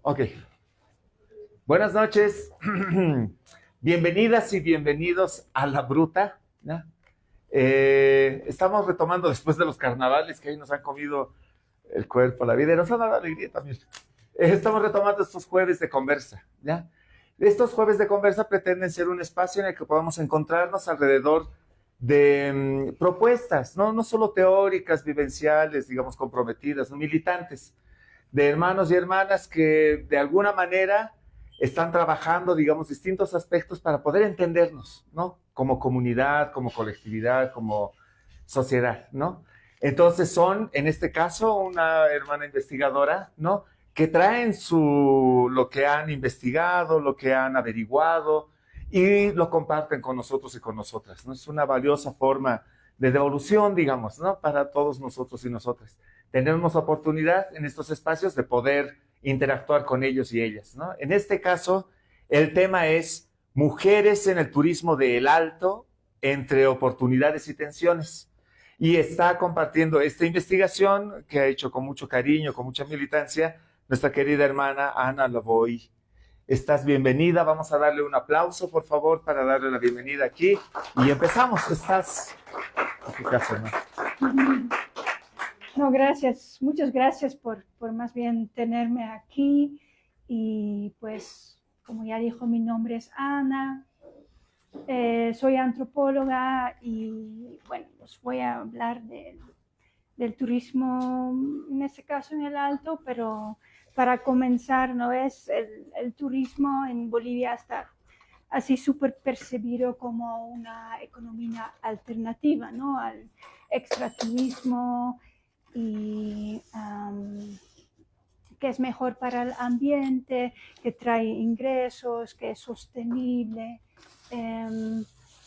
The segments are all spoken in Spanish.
Ok, buenas noches. Bienvenidas y bienvenidos a La Bruta, ¿no? Estamos retomando después de los carnavales que ahí nos han comido el cuerpo, la vida y nos han dado alegría también. Estamos retomando estos jueves de conversa, ¿ya? Estos jueves de conversa pretenden ser un espacio en el que podamos encontrarnos alrededor de propuestas, ¿no? No solo teóricas, vivenciales, digamos, comprometidas, ¿no? Militantes, de hermanos y hermanas que de alguna manera están trabajando, digamos, distintos aspectos para poder entendernos, ¿no? Como comunidad, como colectividad, como sociedad, ¿no? Entonces son, en este caso, una hermana investigadora, ¿no? Que traen lo que han investigado, lo que han averiguado y lo comparten con nosotros y con nosotras, ¿no? Es una valiosa forma de devolución, digamos, ¿no? Para todos nosotros y nosotras. Tenemos oportunidad en estos espacios de poder interactuar con ellos y ellas, ¿no? En este caso, el tema es mujeres en el turismo del Alto entre oportunidades y tensiones. Y está compartiendo esta investigación que ha hecho con mucho cariño, con mucha militancia, nuestra querida hermana Ana Lavoy. Estás bienvenida, vamos a darle un aplauso, por favor, para darle la bienvenida aquí. Y empezamos, estás en tu casa, ¿no? No, gracias, muchas gracias por más bien tenerme aquí. Y pues, como ya dijo, mi nombre es Ana, soy antropóloga y bueno, os voy a hablar del turismo, en este caso en el Alto, pero para comenzar, ¿no? Es el turismo en Bolivia está así súper percibido como una economía alternativa, ¿no? Al extraturismo y que es mejor para el ambiente, que trae ingresos, que es sostenible.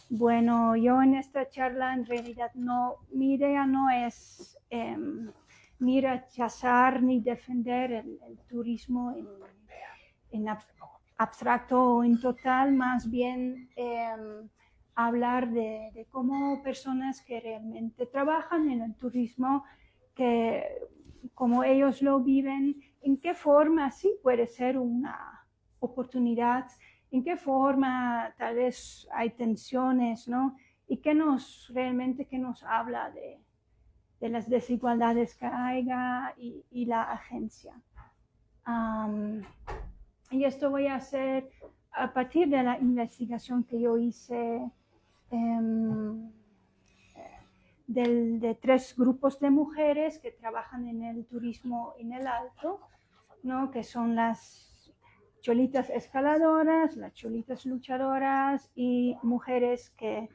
Bueno, yo en esta charla en realidad mi idea no es ni rechazar ni defender el turismo en abstracto o en total, más bien hablar de cómo personas que realmente trabajan en el turismo, que como ellos lo viven, en qué forma sí puede ser una oportunidad, en qué forma tal vez hay tensiones, ¿no? Y qué nos habla de las desigualdades que haya y la agencia. Y esto voy a hacer a partir de la investigación que yo hice de 3 grupos de mujeres que trabajan en el turismo en el Alto, ¿no? Que son las cholitas escaladoras, las cholitas luchadoras y mujeres que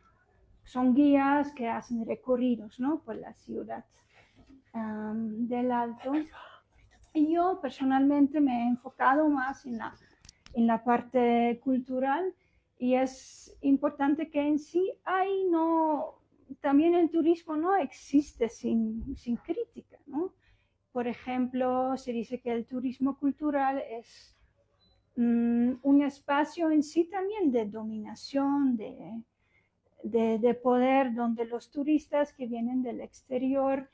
son guías que hacen recorridos, ¿no? Por la ciudad del Alto. Y yo personalmente me he enfocado más en la parte cultural, y es importante que en sí también el turismo no existe sin crítica, ¿no? Por ejemplo, se dice que el turismo cultural es un espacio en sí también de dominación, de poder, donde los turistas que vienen del exterior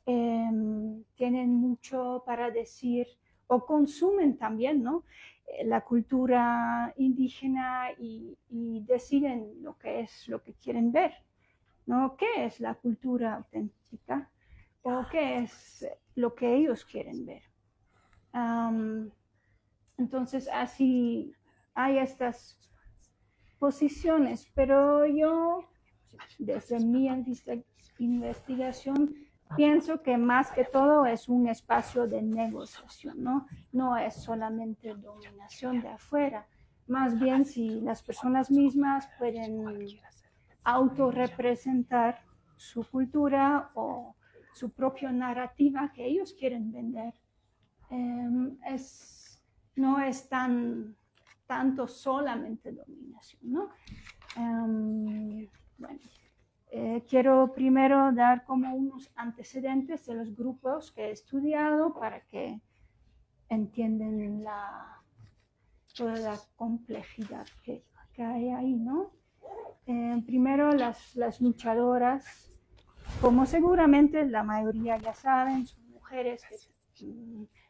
tienen mucho para decir o consumen también, ¿no? La cultura indígena y deciden lo que quieren ver, ¿no? ¿Qué es la cultura auténtica? ¿O qué es lo que ellos quieren ver? Entonces, así hay estas posiciones, pero yo, desde mi investigación, pienso que más que todo es un espacio de negociación, ¿no? No es solamente dominación de afuera, más bien si las personas mismas pueden autorrepresentar su cultura o su propia narrativa que ellos quieren vender, no es tanto solamente dominación, ¿no? Bueno, quiero primero dar como unos antecedentes de los grupos que he estudiado para que entiendan toda la complejidad que hay ahí, ¿no? Primero las luchadoras, como seguramente la mayoría ya saben, son mujeres que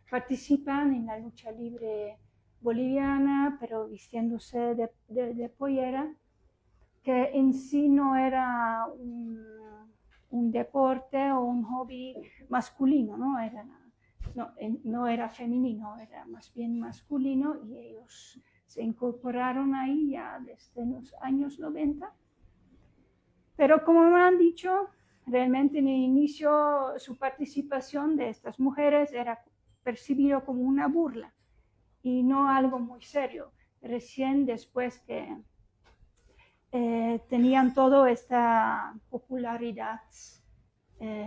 participan en la lucha libre boliviana, pero vistiéndose de pollera, que en sí no era un deporte o un hobby masculino, no era femenino, era más bien masculino, y ellos se incorporaron ahí ya desde los años 90. Pero como me han dicho, realmente en el inicio su participación de estas mujeres era percibido como una burla y no algo muy serio. Recién después que tenían toda esta popularidad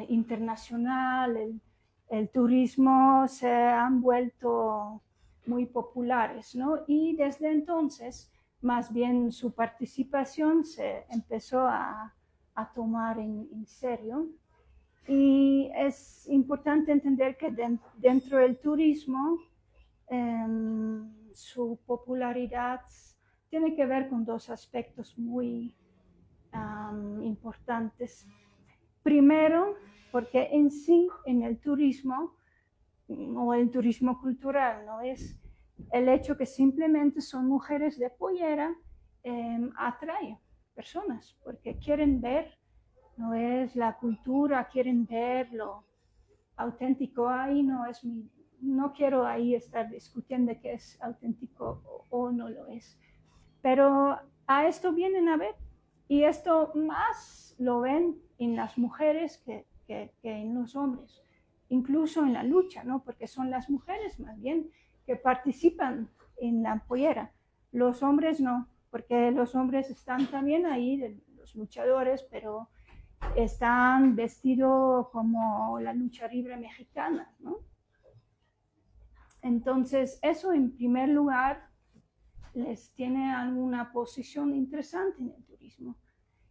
internacional, el turismo, se han vuelto muy populares, ¿no? Y desde entonces, más bien su participación se empezó a tomar en serio. Y es importante entender que dentro del turismo, su popularidad tiene que ver con dos aspectos muy importantes. Primero, porque en sí, en el turismo, o el turismo cultural, no es el hecho que simplemente son mujeres de pollera, atrae personas, porque quieren ver, no es la cultura, quieren ver lo auténtico. Ahí no quiero ahí estar discutiendo que es auténtico o no lo es, pero a esto vienen a ver, y esto más lo ven en las mujeres que en los hombres, incluso en la lucha, ¿no? Porque son las mujeres más bien que participan en la pollera, los hombres no, porque los hombres están también ahí, los luchadores, pero están vestidos como la lucha libre mexicana, ¿no? Entonces, eso en primer lugar les tiene alguna posición interesante en el turismo.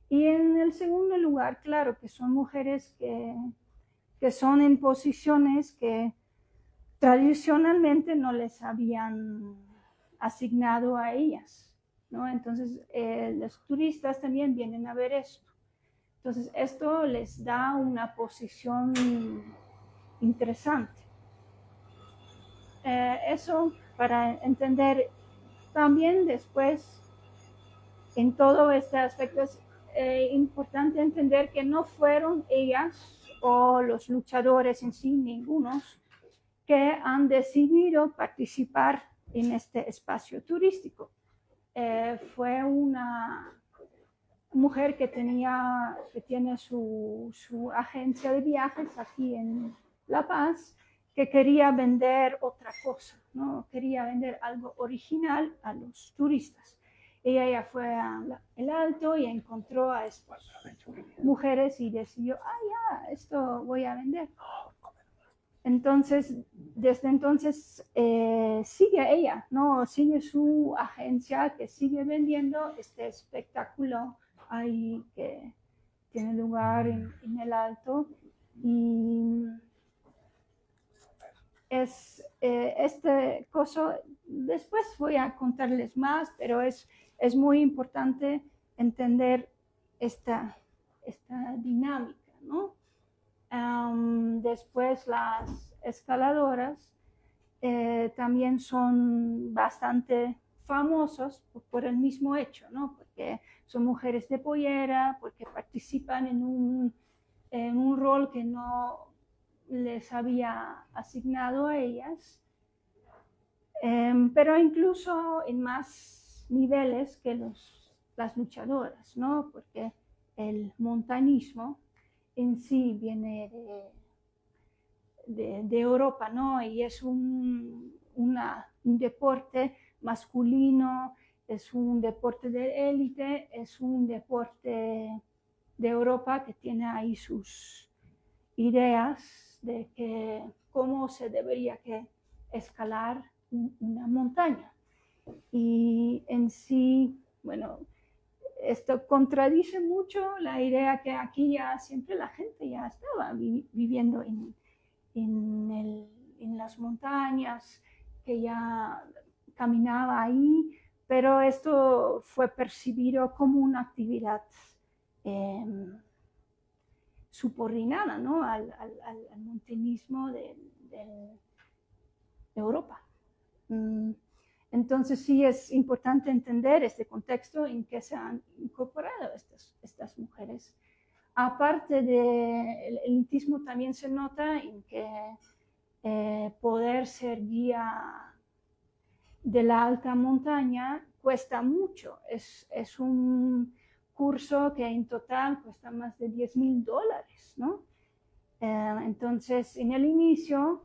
Y en el segundo lugar, claro, que son mujeres que son en posiciones que tradicionalmente no les habían asignado a ellas, ¿no? Entonces, los turistas también vienen a ver esto. Entonces, esto les da una posición interesante. Eso para entender también después en todo este aspecto es importante entender que no fueron ellas o los luchadores en sí, ningunos, que han decidido participar en este espacio turístico. Fue una mujer que tiene su agencia de viajes aquí en La Paz, que quería vender otra cosa, ¿no? Quería vender algo original a los turistas. Ella ya fue al Alto y encontró a estas mujeres y decidió, esto voy a vender. Entonces, desde entonces sigue ella, ¿no? Sigue su agencia que sigue vendiendo este espectáculo ahí que tiene lugar en el Alto. Y es este coso, después voy a contarles más, pero es muy importante entender esta dinámica, ¿no? Después las escaladoras también son bastante famosos por el mismo hecho, ¿no? Porque son mujeres de pollera, porque participan en un rol que no les había asignado a ellas, pero incluso en más niveles que las luchadoras, ¿no? Porque el montañismo en sí viene de Europa, ¿no? Y es un deporte masculino, es un deporte de élite, es un deporte de Europa que tiene ahí sus ideas de cómo se debería que escalar una montaña. Y en sí, bueno, esto contradice mucho la idea que aquí ya siempre la gente ya estaba viviendo en las montañas, que ya caminaba ahí, pero esto fue percibido como una actividad subordinada, ¿no? al montañismo Europa. Entonces sí es importante entender este contexto en que se han incorporado estas mujeres. Aparte del elitismo también se nota en que poder ser guía de la alta montaña cuesta mucho. Es un curso que en total cuesta más de $10,000, ¿no? Entonces, en el inicio,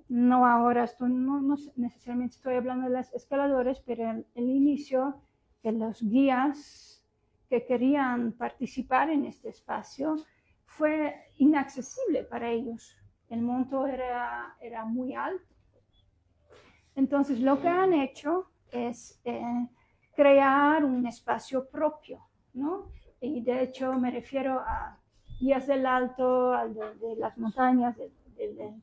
no ahora, no necesariamente estoy hablando de los escaladores, pero en el inicio, de los guías que querían participar en este espacio, fue inaccesible para ellos. El monto era muy alto. Entonces, lo que han hecho es crear un espacio propio, ¿no? Y de hecho me refiero a guías del alto, de las montañas, de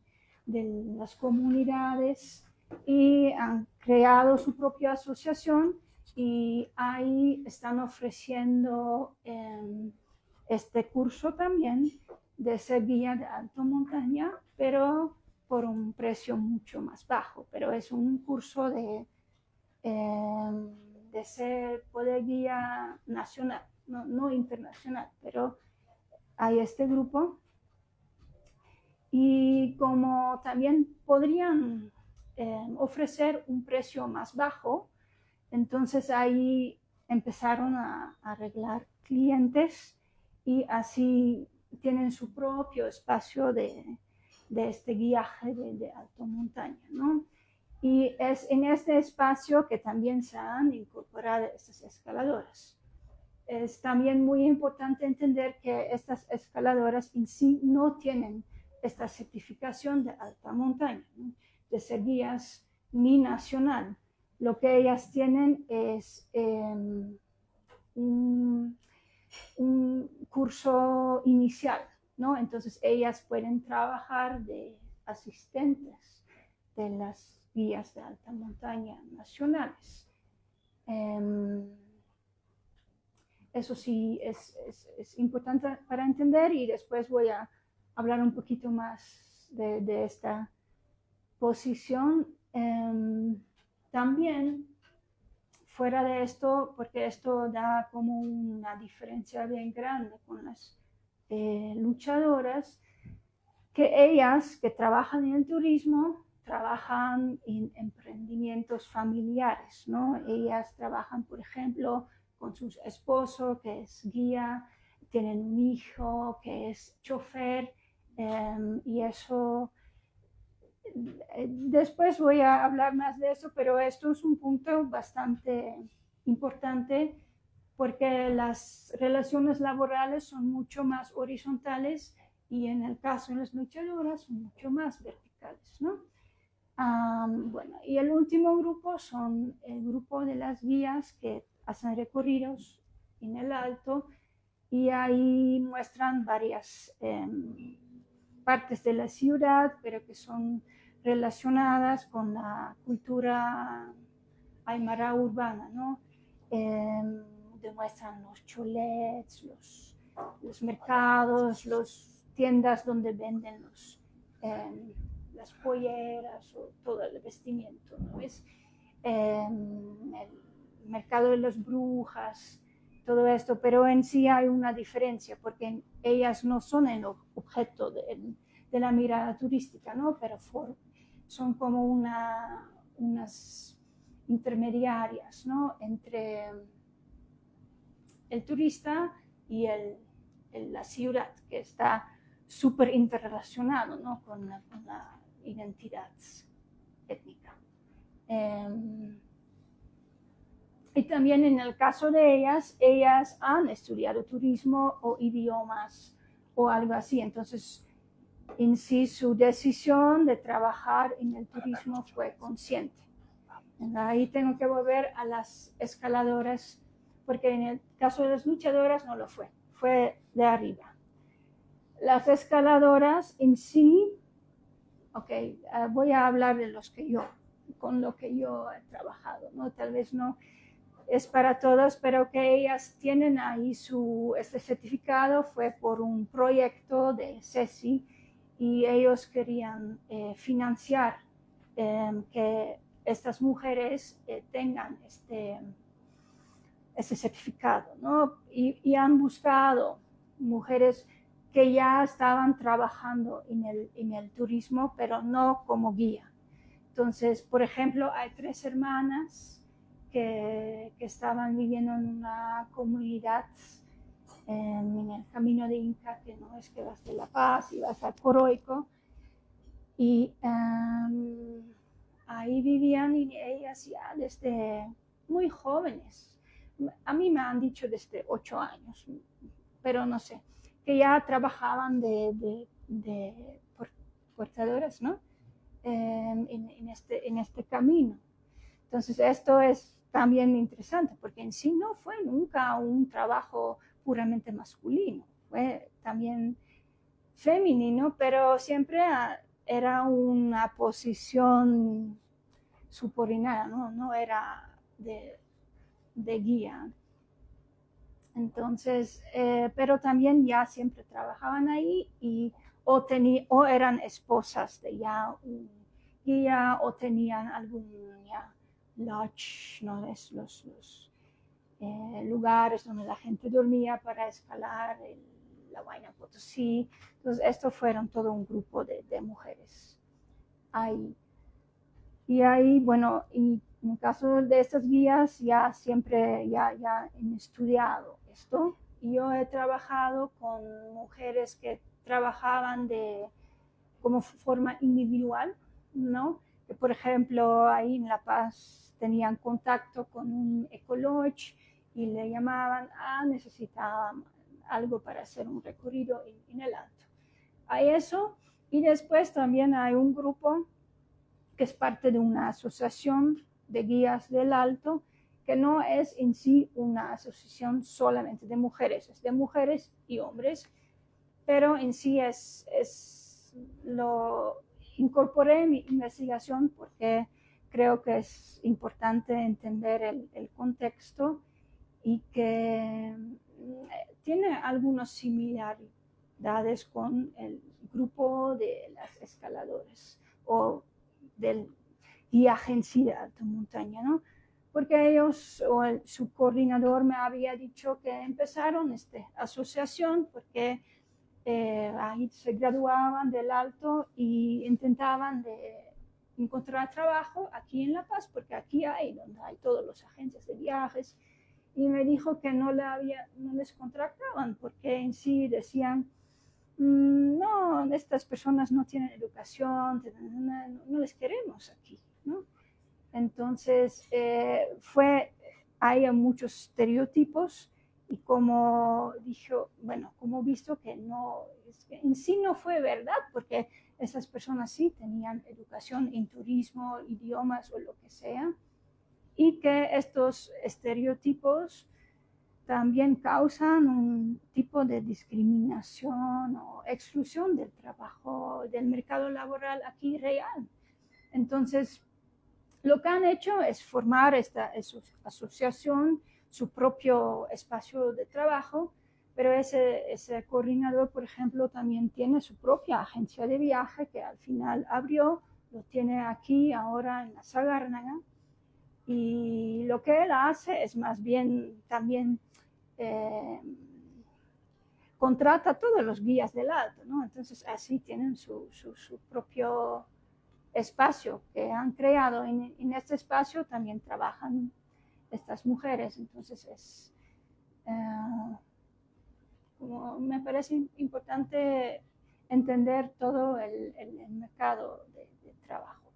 las comunidades, y han creado su propia asociación y ahí están ofreciendo este curso también de ser guía de alta montaña, pero por un precio mucho más bajo. Pero es un curso de ser poder guía nacional, no internacional, pero hay este grupo. Y como también podrían ofrecer un precio más bajo, entonces ahí empezaron a arreglar clientes y así tienen su propio espacio de este guiaje de alta montaña, ¿no? Y es en este espacio que también se han incorporado estas escaladoras. Es también muy importante entender que estas escaladoras en sí no tienen esta certificación de alta montaña, ¿no? De ser guías ni nacional. Lo que ellas tienen es un curso inicial, ¿no? Entonces ellas pueden trabajar de asistentes de las guías de alta montaña nacionales. Eso sí es importante para entender, y después voy a hablar un poquito más de esta posición. También fuera de esto, porque esto da como una diferencia bien grande con las luchadoras, que ellas que trabajan en el turismo trabajan en emprendimientos familiares, ¿no? Ellas trabajan, por ejemplo, con su esposo, que es guía, tienen un hijo que es chofer, y eso, después voy a hablar más de eso, pero esto es un punto bastante importante porque las relaciones laborales son mucho más horizontales y en el caso de las luchadoras son mucho más verticales, ¿no? Bueno, y el último grupo son el grupo de las guías que hacen recorridos en el alto, y ahí muestran varias partes de la ciudad, pero que son relacionadas con la cultura aymara urbana, ¿no? Demuestran los cholets, los mercados, las tiendas donde venden las polleras o todo el vestimiento, ¿no? Es el mercado de las brujas, todo esto, pero en sí hay una diferencia porque ellas no son el objeto de la mirada turística, ¿no? Pero son como unas intermediarias, ¿no? Entre el turista y la ciudad, que está súper interrelacionado, ¿no? con la identidad étnica. Y también en el caso de ellas han estudiado turismo o idiomas o algo así. Entonces, en sí, su decisión de trabajar en el turismo fue consciente. Ahí tengo que volver a las escaladoras, porque en el caso de las luchadoras no lo fue de arriba. Las escaladoras en sí, voy a hablar de con lo que yo he trabajado, ¿no? Tal vez no es para todas, pero que ellas tienen ahí este certificado fue por un proyecto de CECI, y ellos querían financiar que estas mujeres tengan este certificado, ¿no? Y han buscado mujeres que ya estaban trabajando en el turismo, pero no como guía. Entonces, por ejemplo, hay 3 hermanas que estaban viviendo en una comunidad en el camino de Inca, que no es que vas de La Paz y vas a Coroico, y ahí vivían y ellas ya desde muy jóvenes. A mí me han dicho desde 8 años, pero no sé, que ya trabajaban de portadoras, ¿no? En este camino. Entonces, esto es también interesante, porque en sí no fue nunca un trabajo puramente masculino, fue también femenino, pero siempre era una posición subordinada, no era de guía. Entonces, pero también ya siempre trabajaban ahí o eran esposas de ya un guía o tenían algún ya lodge, ¿no? Es los lugares donde la gente dormía para escalar la Huayna Potosí. Entonces, estos fueron todo un grupo de mujeres ahí. Y ahí, bueno, y en caso de estas guías, ya siempre ya he estudiado esto. Y yo he trabajado con mujeres que trabajaban como forma individual, ¿no? Que, por ejemplo, ahí en La Paz tenían contacto con un ecolodge y le llamaban, necesitaban algo para hacer un recorrido en el alto. Hay eso, y después también hay un grupo que es parte de una asociación de guías del alto, que no es en sí una asociación solamente de mujeres, es de mujeres y hombres, pero en sí lo incorporé en mi investigación porque creo que es importante entender el contexto y que tiene algunas similaridades con el grupo de las escaladoras o del guiaje en sí de alta montaña, ¿no? Porque ellos o su coordinador me había dicho que empezaron esta asociación porque ahí se graduaban del alto y intentaban de encontrar trabajo aquí en La Paz, porque aquí donde hay todas las agencias de viajes, y me dijo que no les contrataban porque en sí decían, no, estas personas no tienen educación, no les queremos aquí, ¿no? Entonces, hay muchos estereotipos y como dijo, bueno, como visto que no, en sí no fue verdad, porque esas personas sí tenían educación en turismo, idiomas o lo que sea, y que estos estereotipos también causan un tipo de discriminación o exclusión del trabajo, del mercado laboral aquí real. Entonces, lo que han hecho es formar esta asociación, su propio espacio de trabajo, pero ese coordinador, por ejemplo, también tiene su propia agencia de viaje que al final abrió, lo tiene aquí ahora en la Sagárnaga, y lo que él hace es más bien también contrata a todos los guías del alto, ¿no? Entonces así tienen su propio espacio que han creado. En este espacio también trabajan estas mujeres, entonces como me parece importante entender todo el mercado de trabajo.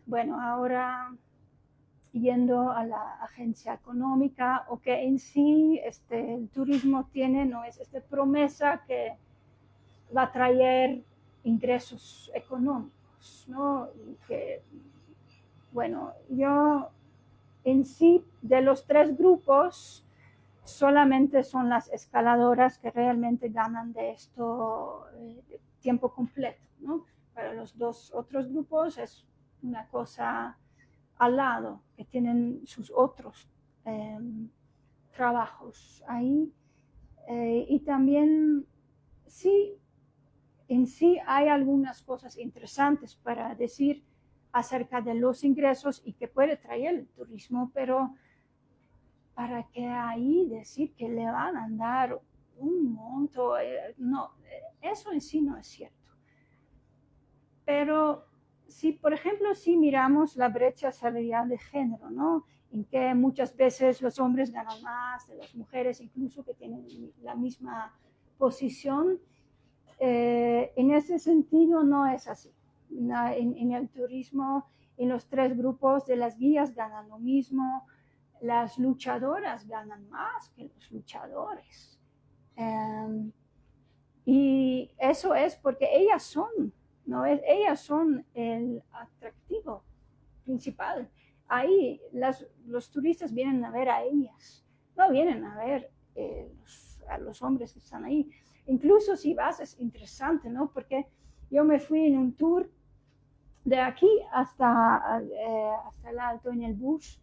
Bueno, ahora yendo a la agencia económica, o que en sí el turismo tiene, no es esta promesa que va a traer ingresos económicos, ¿no? Y que, bueno, yo en sí, de los 3 grupos, solamente son las escaladoras que realmente ganan de esto de tiempo completo, ¿no? Para los 2 otros grupos es una cosa al lado, que tienen sus otros trabajos ahí. Y también sí, en sí hay algunas cosas interesantes para decir acerca de los ingresos y que puede traer el turismo, pero para que ahí decir que le van a dar un monto, no, eso en sí no es cierto. Pero si, por ejemplo, si miramos la brecha salarial de género, ¿no? En que muchas veces los hombres ganan más de las mujeres, incluso que tienen la misma posición, en ese sentido no es así. En el turismo, en los 3 grupos de las guías ganan lo mismo, las luchadoras ganan más que los luchadores. Y eso es porque ellas son, ¿no? Ellas son el atractivo principal. Ahí los turistas vienen a ver a ellas, no vienen a ver a los hombres que están ahí. Incluso si vas es interesante, ¿no? Porque yo me fui en un tour de aquí hasta el alto en el bus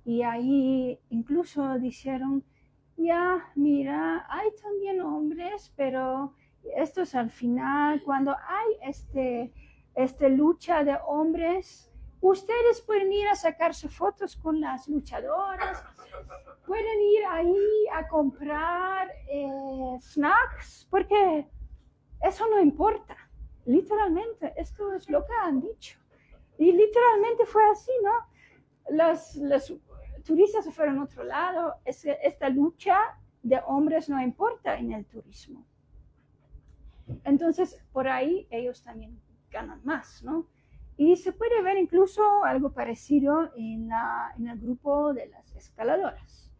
y ahí incluso dijeron, ya, mira, hay también hombres, pero esto es al final, cuando hay este lucha de hombres, ustedes pueden ir a sacarse fotos con las luchadoras, pueden ir ahí a comprar snacks, porque eso no importa. Literalmente, esto es lo que han dicho. Y literalmente fue así, ¿no? Los turistas se fueron a otro lado. Esta lucha de hombres no importa en el turismo. Entonces, por ahí ellos también ganan más, ¿no? Y se puede ver incluso algo parecido en el grupo de las escaladoras,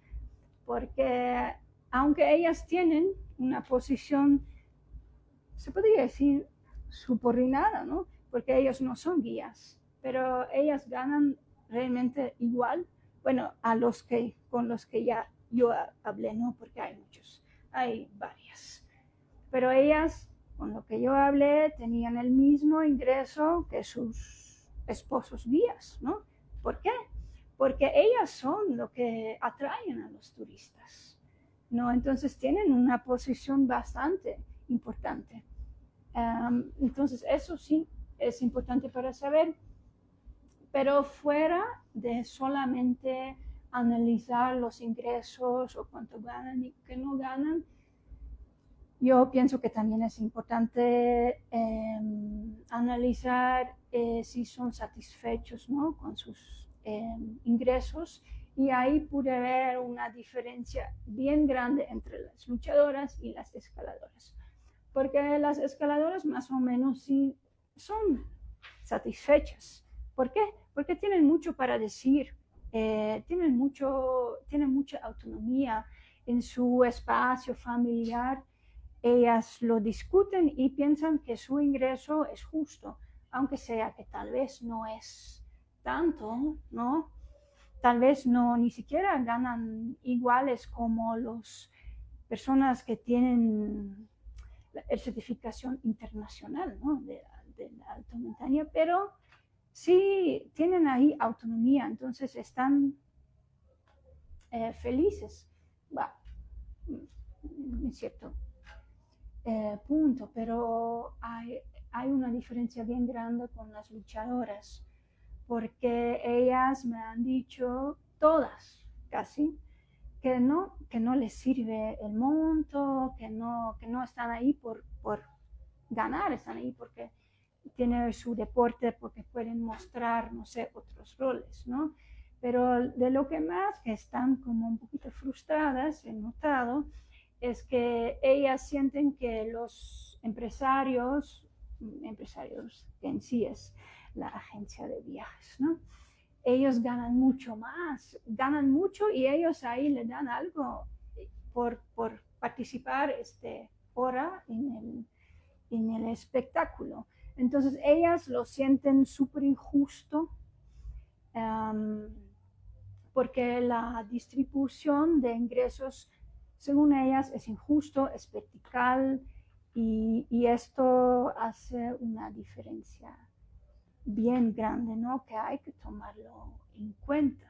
porque aunque ellas tienen una posición, se podría decir, subordinada, ¿no? Porque ellos no son guías, pero ellas ganan realmente igual, bueno, con los que ya yo hablé, ¿no? Porque hay muchos, hay varias. Pero ellas, con lo que yo hablé, tenían el mismo ingreso que sus esposos guías, ¿no? ¿Por qué? Porque ellas son lo que atraen a los turistas, ¿no? Entonces tienen una posición bastante importante. Entonces eso sí es importante para saber, pero fuera de solamente analizar los ingresos o cuánto ganan y qué no ganan, yo pienso que también es importante analizar si son satisfechos, ¿no? Con sus ingresos, y ahí pude ver una diferencia bien grande entre las luchadoras y las escaladoras, porque las escaladoras más o menos sí son satisfechas. ¿Por qué? Porque tienen mucho para decir, tienen mucha autonomía en su espacio familiar. Ellas lo discuten y piensan que su ingreso es justo, aunque sea que tal vez no es tanto, ¿no? Tal vez no, ni siquiera ganan iguales como las personas que tienen la certificación internacional, ¿no? de la alta montaña, pero sí tienen ahí autonomía, entonces están felices. Bah, en cierto punto, pero hay una diferencia bien grande con las luchadoras, porque ellas me han dicho, todas casi, que no les sirve el monto, que no están ahí por ganar, están ahí porque tienen su deporte, porque pueden mostrar, no sé, otros roles, ¿no? Pero de lo que más que están como un poquito frustradas, he notado, es que ellas sienten que los empresarios que en sí es la agencia de viajes, ¿no? Ellos ganan mucho más, ganan mucho y ellos ahí le dan algo por participar hora en el espectáculo. Entonces ellas lo sienten súper injusto, porque la distribución de ingresos, según ellas, es injusto, es vertical, y esto hace una diferencia bien grande, ¿no? Que hay que tomarlo en cuenta.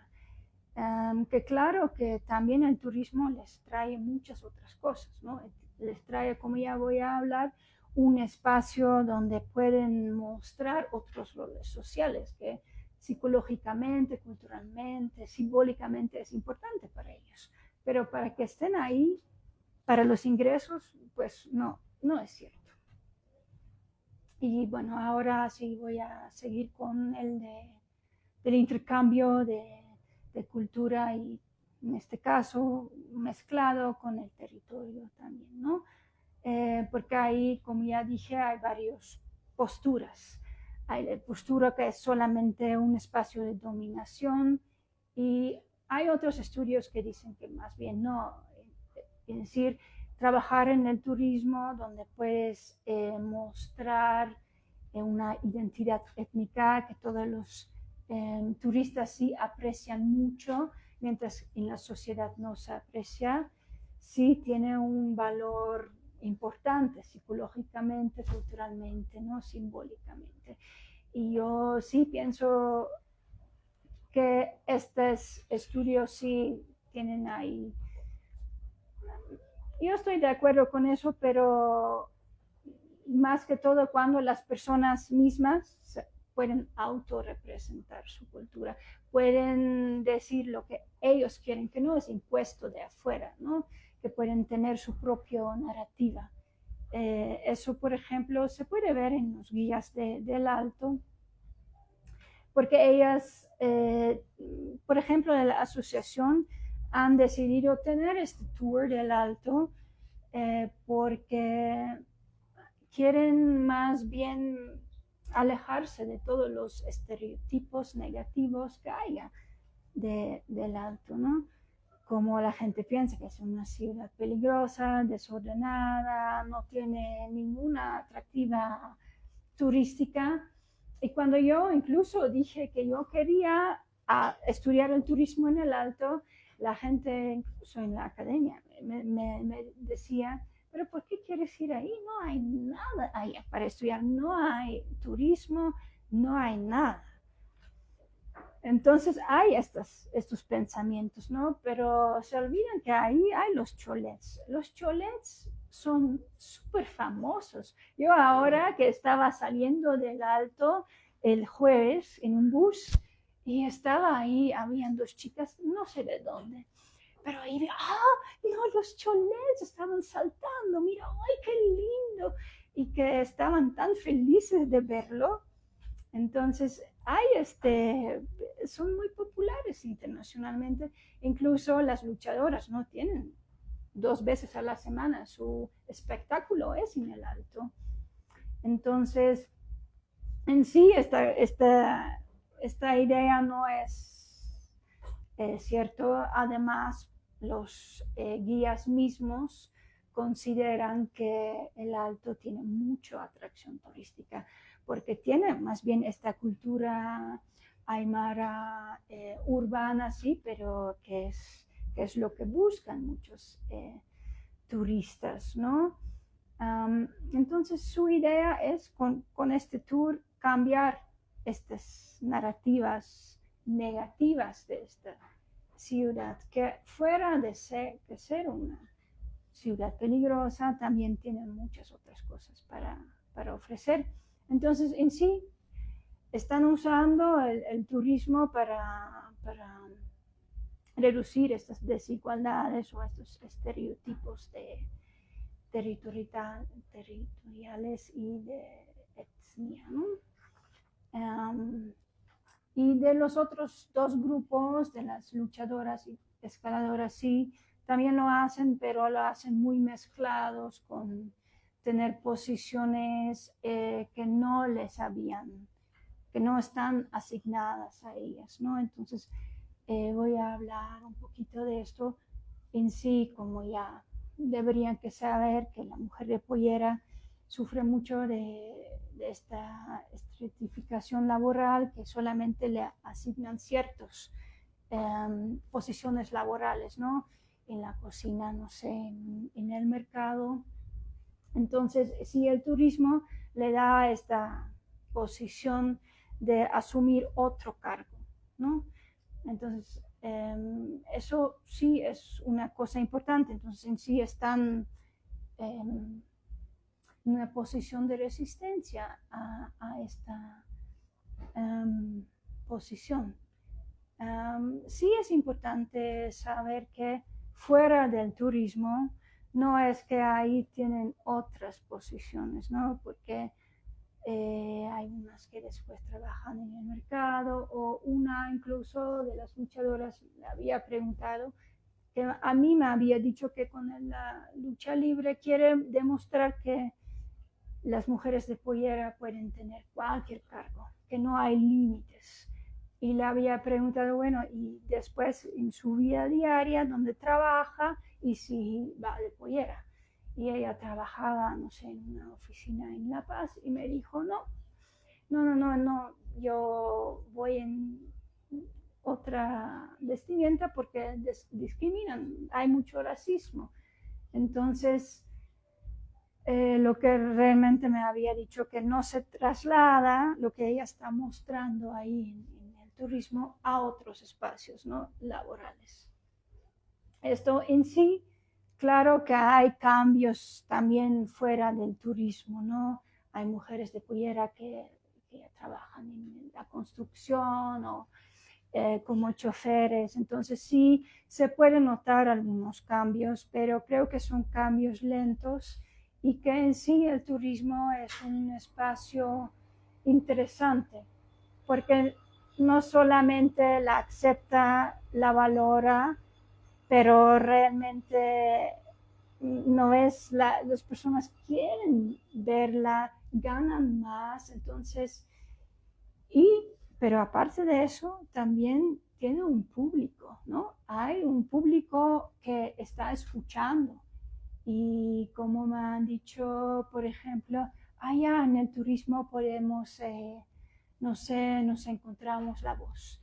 Que claro que también el turismo les trae muchas otras cosas, ¿no? les trae, como ya voy a hablar, un espacio donde pueden mostrar otros roles sociales que psicológicamente, culturalmente, simbólicamente es importante para ellos. Pero para que estén ahí, para los ingresos, pues no es cierto. Y bueno, ahora sí voy a seguir con del intercambio de cultura y en este caso mezclado con el territorio también, ¿no? Porque ahí, como ya dije, hay varias posturas. Hay la postura que es solamente un espacio de dominación y hay otros estudios que dicen que más bien no, es decir, trabajar en el turismo donde puedes mostrar una identidad étnica que todos los turistas sí aprecian mucho, mientras en la sociedad no se aprecia, sí tiene un valor importante psicológicamente, culturalmente, ¿no? Simbólicamente. Y yo sí pienso que estos estudios sí tienen ahí. Yo estoy de acuerdo con eso, pero más que todo cuando las personas mismas pueden autorrepresentar su cultura, pueden decir lo que ellos quieren, que no es impuesto de afuera, ¿no? Que pueden tener su propia narrativa. Eso, por ejemplo, se puede ver en los guías del Alto, porque ellas, por ejemplo, en la asociación han decidido tener este tour del Alto porque quieren más bien alejarse de todos los estereotipos negativos que haya del Alto, ¿no? Como la gente piensa que es una ciudad peligrosa, desordenada, no tiene ninguna atractiva turística. Y cuando yo incluso dije que yo quería estudiar el turismo en el Alto, la gente, incluso en la academia, me decía, pero ¿por qué quieres ir ahí? No hay nada ahí para estudiar, no hay turismo, no hay nada. Entonces hay estos pensamientos, ¿no? Pero se olvidan que ahí hay los cholets. Los cholets son súper famosos. Yo ahora que estaba saliendo del Alto el jueves en un bus y estaba ahí, habían dos chicas, no sé de dónde, pero ahí, no, los cholets estaban saltando, mira, ay, qué lindo, y que estaban tan felices de verlo. Entonces, son muy populares internacionalmente, incluso las luchadoras, ¿no? Tienen 2 veces a la semana, su espectáculo es en el Alto. Entonces, en sí, esta idea no es cierto. Además, los guías mismos consideran que el Alto tiene mucha atracción turística, porque tiene más bien esta cultura aymara urbana, sí, pero que es lo que buscan muchos turistas, ¿no? Entonces su idea es con este tour cambiar estas narrativas negativas de esta ciudad, que fuera de ser una ciudad peligrosa, también tiene muchas otras cosas para ofrecer. Entonces, en sí, están usando el turismo para reducir estas desigualdades o estos estereotipos territoriales y de etnia, ¿no? Y de los otros 2 grupos, de las luchadoras y escaladoras, sí, también lo hacen, pero lo hacen muy mezclados con tener posiciones que no les habían, que no están asignadas a ellas, ¿no? Entonces, voy a hablar un poquito de esto en sí, como ya deberían que saber que la mujer de pollera sufre mucho de esta estratificación laboral, que solamente le asignan ciertas posiciones laborales, ¿no? En la cocina, no sé, en el mercado. Entonces, si el turismo le da esta posición de asumir otro cargo, ¿no? Entonces, eso sí es una cosa importante. Entonces, en sí están una posición de resistencia a esta posición. Sí es importante saber que fuera del turismo no es que ahí tienen otras posiciones, ¿no? Porque hay unas que después trabajan en el mercado, o una incluso de las luchadoras le había preguntado, que a mí me había dicho que con la lucha libre quiere demostrar que las mujeres de pollera pueden tener cualquier cargo, que no hay límites. Y le había preguntado, bueno, y después en su vida diaria, ¿dónde trabaja? Y si va de pollera. Y ella trabajaba, no sé, en una oficina en La Paz, y me dijo, no, yo voy en otra vestimenta porque discriminan, hay mucho racismo. Entonces, lo que realmente me había dicho que no se traslada lo que ella está mostrando ahí en el turismo a otros espacios, ¿no? Laborales. Esto en sí, claro que hay cambios también fuera del turismo, ¿no? Hay mujeres de pollera que trabajan en la construcción o como choferes, entonces sí se pueden notar algunos cambios, pero creo que son cambios lentos y que en sí el turismo es un espacio interesante, porque no solamente la acepta, la valora, pero realmente no es las personas quieren verla, ganan más, entonces, pero aparte de eso, también tiene un público, ¿no? Hay un público que está escuchando. Y como me han dicho, por ejemplo, allá en el turismo podemos, no sé, nos encontramos la voz.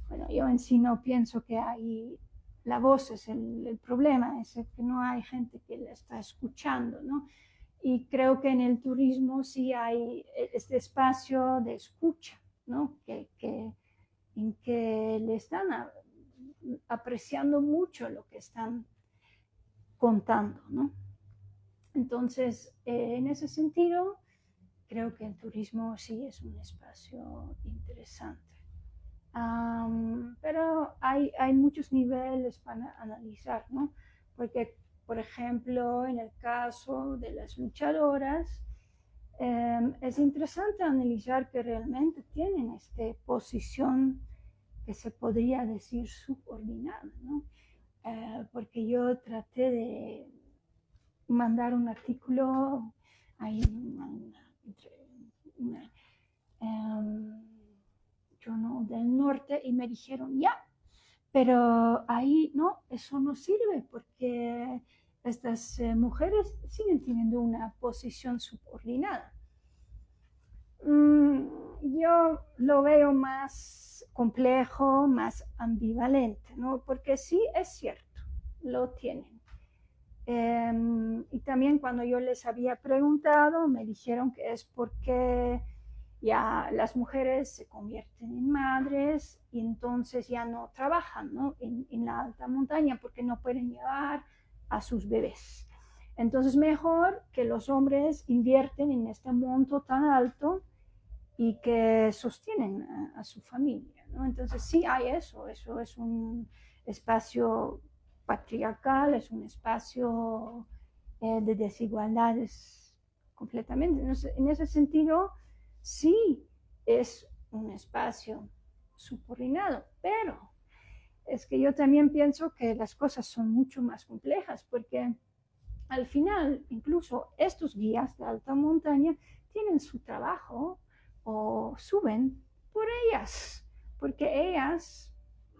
Bueno, yo en sí no pienso que ahí la voz es el problema, es que no hay gente que la está escuchando, ¿no? Y creo que en el turismo sí hay este espacio de escucha, ¿no? En que le están apreciando mucho lo que están contando, ¿no? Entonces, en ese sentido, creo que el turismo sí es un espacio interesante. Pero hay muchos niveles para analizar, ¿no? Porque, por ejemplo, en el caso de las luchadoras, es interesante analizar que realmente tienen esta posición que se podría decir subordinada, ¿no? Porque yo traté de mandar un artículo ahí una Journal del Norte y me dijeron ya, pero ahí no, eso no sirve porque estas mujeres siguen teniendo una posición subordinada. Yo lo veo más complejo, más ambivalente, ¿no? Porque sí es cierto, lo tienen. Y también cuando yo les había preguntado, me dijeron que es porque ya las mujeres se convierten en madres y entonces ya no trabajan, ¿no? en la alta montaña porque no pueden llevar a sus bebés. Entonces mejor que los hombres invierten en este monto tan alto y que sostienen a su familia, ¿no? Entonces sí hay eso es un espacio patriarcal, es un espacio de desigualdades completamente. Entonces, en ese sentido, sí es un espacio subordinado, pero es que yo también pienso que las cosas son mucho más complejas, porque al final, incluso estos guías de alta montaña tienen su trabajo o suben por ellas, porque ellas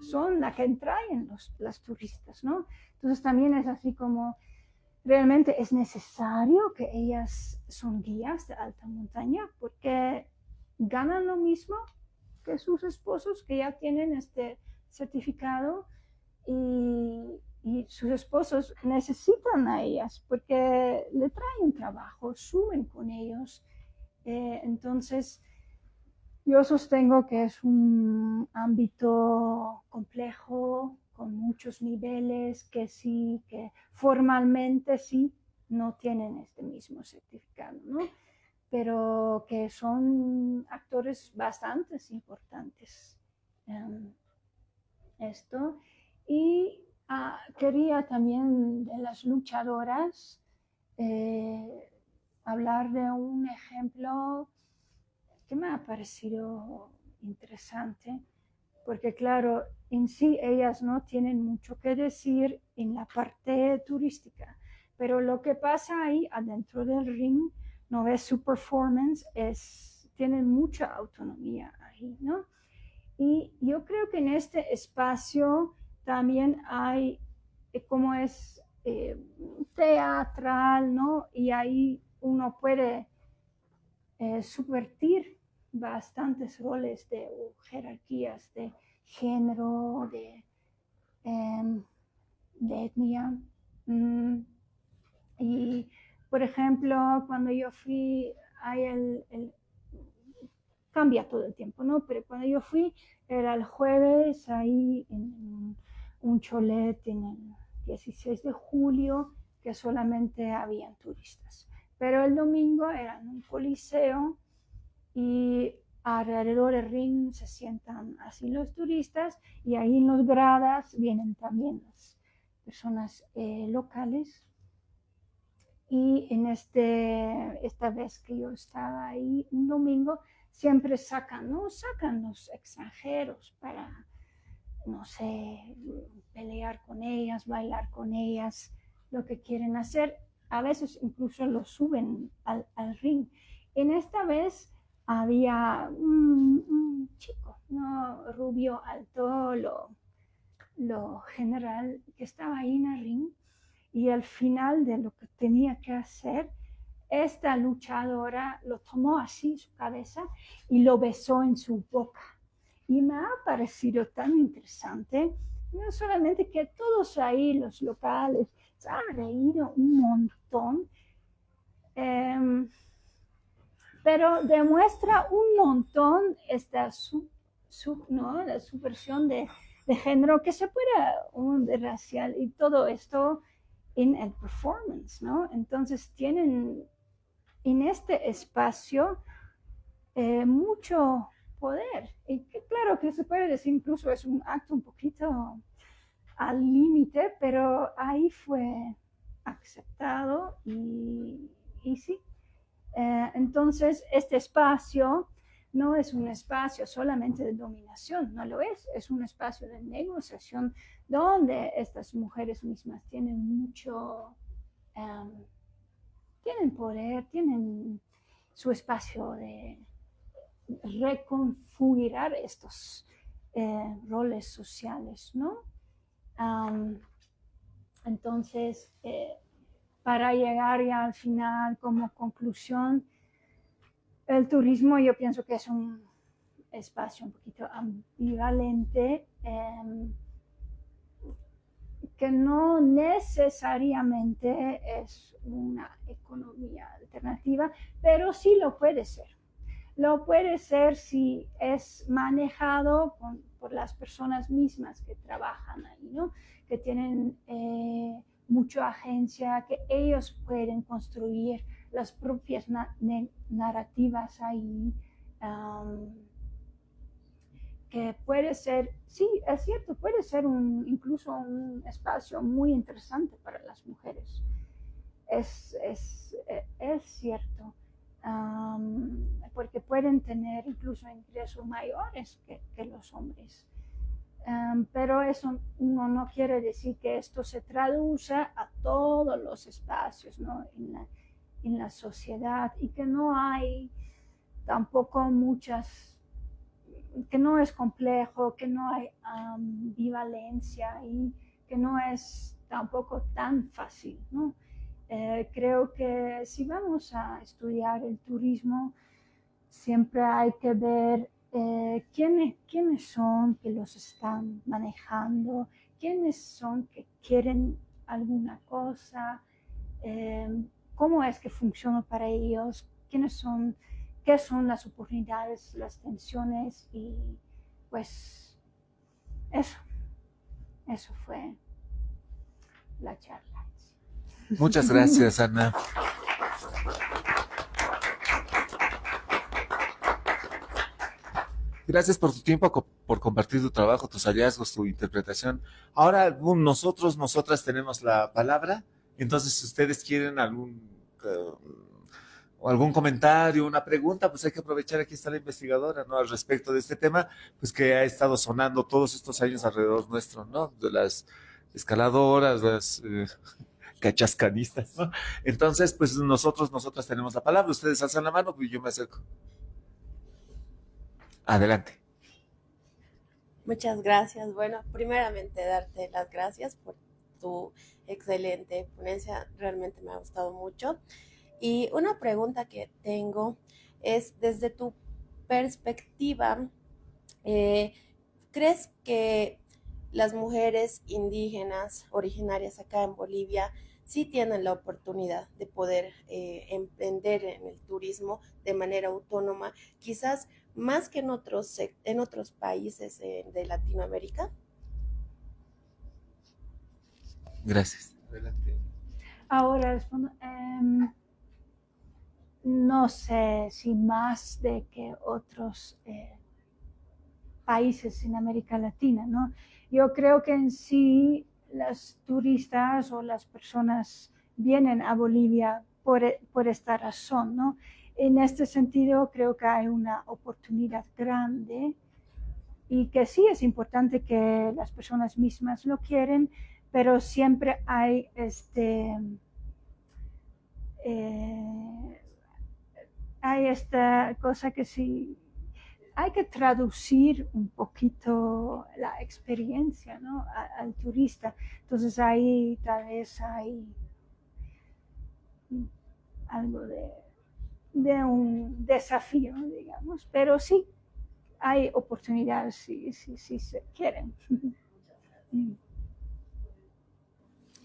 son las que traen las turistas, ¿no? Entonces también es así como, realmente es necesario que ellas son guías de alta montaña porque ganan lo mismo que sus esposos que ya tienen este certificado y sus esposos necesitan a ellas porque le traen trabajo, suben con ellos. Entonces, yo sostengo que es un ámbito complejo, con muchos niveles, que sí, que formalmente sí, no tienen este mismo certificado, ¿no? Pero que son actores bastante importantes. Esto. Y quería también de las luchadoras hablar de un ejemplo que me ha parecido interesante, porque claro, en sí ellas no tienen mucho que decir en la parte turística, pero lo que pasa ahí adentro del ring, no ves su performance, tienen mucha autonomía ahí, ¿no? Y yo creo que en este espacio también hay, como es teatral, ¿no? Y ahí uno puede subvertir bastantes roles o jerarquías de género, de etnia. Y, por ejemplo, cuando yo fui, hay cambia todo el tiempo, ¿no? Pero cuando yo fui, era el jueves ahí en un cholet en el 16 de julio, que solamente habían turistas. Pero el domingo era en un coliseo y alrededor del ring se sientan así los turistas y ahí en las gradas vienen también las personas locales. Y en esta vez que yo estaba ahí un domingo, siempre sacan los extranjeros para, no sé, pelear con ellas, bailar con ellas, lo que quieren hacer. A veces incluso lo suben al ring. En esta vez había un chico, ¿no? Rubio, alto, lo general, que estaba ahí en el ring. Y al final de lo que tenía que hacer, esta luchadora lo tomó así su cabeza y lo besó en su boca. Y me ha parecido tan interesante, no solamente que todos ahí, los locales, se han reído un montón, pero demuestra un montón esta ¿no? La subversión de género que se puede, de racial y todo esto en el performance, ¿no? Entonces tienen en este espacio mucho poder. Y que, claro que se puede decir incluso es un acto un poquito al límite, pero ahí fue aceptado y sí. Entonces, este espacio no es un espacio solamente de dominación, no lo es un espacio de negociación donde estas mujeres mismas tienen mucho, tienen poder, tienen su espacio de reconfigurar estos roles sociales, ¿no? Entonces, para llegar ya al final como conclusión, el turismo yo pienso que es un espacio un poquito ambivalente, que no necesariamente es una economía alternativa, pero sí lo puede ser. Lo puede ser si es manejado por las personas mismas que trabajan ahí, ¿no? Que tienen mucha agencia, que ellos pueden construir las propias narrativas ahí. Que puede ser, sí, es cierto, puede ser incluso un espacio muy interesante para las mujeres. Es cierto, porque pueden tener incluso ingresos mayores que los hombres. Pero eso no quiere decir que esto se traduzca a todos los espacios, ¿no? en la sociedad, y que no hay tampoco que no es complejo, que no hay ambivalencia y que no es tampoco tan fácil, ¿no? Creo que si vamos a estudiar el turismo, siempre hay que ver quiénes son que los están manejando, quiénes son que quieren alguna cosa, cómo es que funciona para ellos, qué son las oportunidades, las tensiones, y pues eso fue la charla. Muchas gracias, Ana. Gracias por tu tiempo, por compartir tu trabajo, tus hallazgos, tu interpretación. Ahora nosotras tenemos la palabra. Entonces, si ustedes quieren algún comentario, una pregunta, pues hay que aprovechar, aquí está la investigadora, ¿no? Al respecto de este tema, pues que ha estado sonando todos estos años alrededor nuestro, ¿no? De las escaladoras, las cachascanistas, ¿no? Entonces, pues nosotras tenemos la palabra, ustedes alzan la mano, pues yo me acerco. Adelante. Muchas gracias. Bueno, primeramente darte las gracias por tu excelente ponencia, realmente me ha gustado mucho. Y una pregunta que tengo es, desde tu perspectiva, eh, ¿crees que las mujeres indígenas originarias acá en Bolivia sí tienen la oportunidad de poder emprender en el turismo de manera autónoma, quizás más que en otros países de Latinoamérica? Gracias. Adelante. Ahora respondo. No sé si más de que otros países en América Latina, ¿no? Yo creo que en sí las turistas o las personas vienen a Bolivia por esta razón, ¿no? En este sentido, creo que hay una oportunidad grande y que sí es importante que las personas mismas lo quieren, pero siempre hay hay esta cosa que sí hay que traducir un poquito la experiencia, ¿no? Al turista. Entonces ahí tal vez hay algo de un desafío, digamos, pero sí hay oportunidades si se quieren.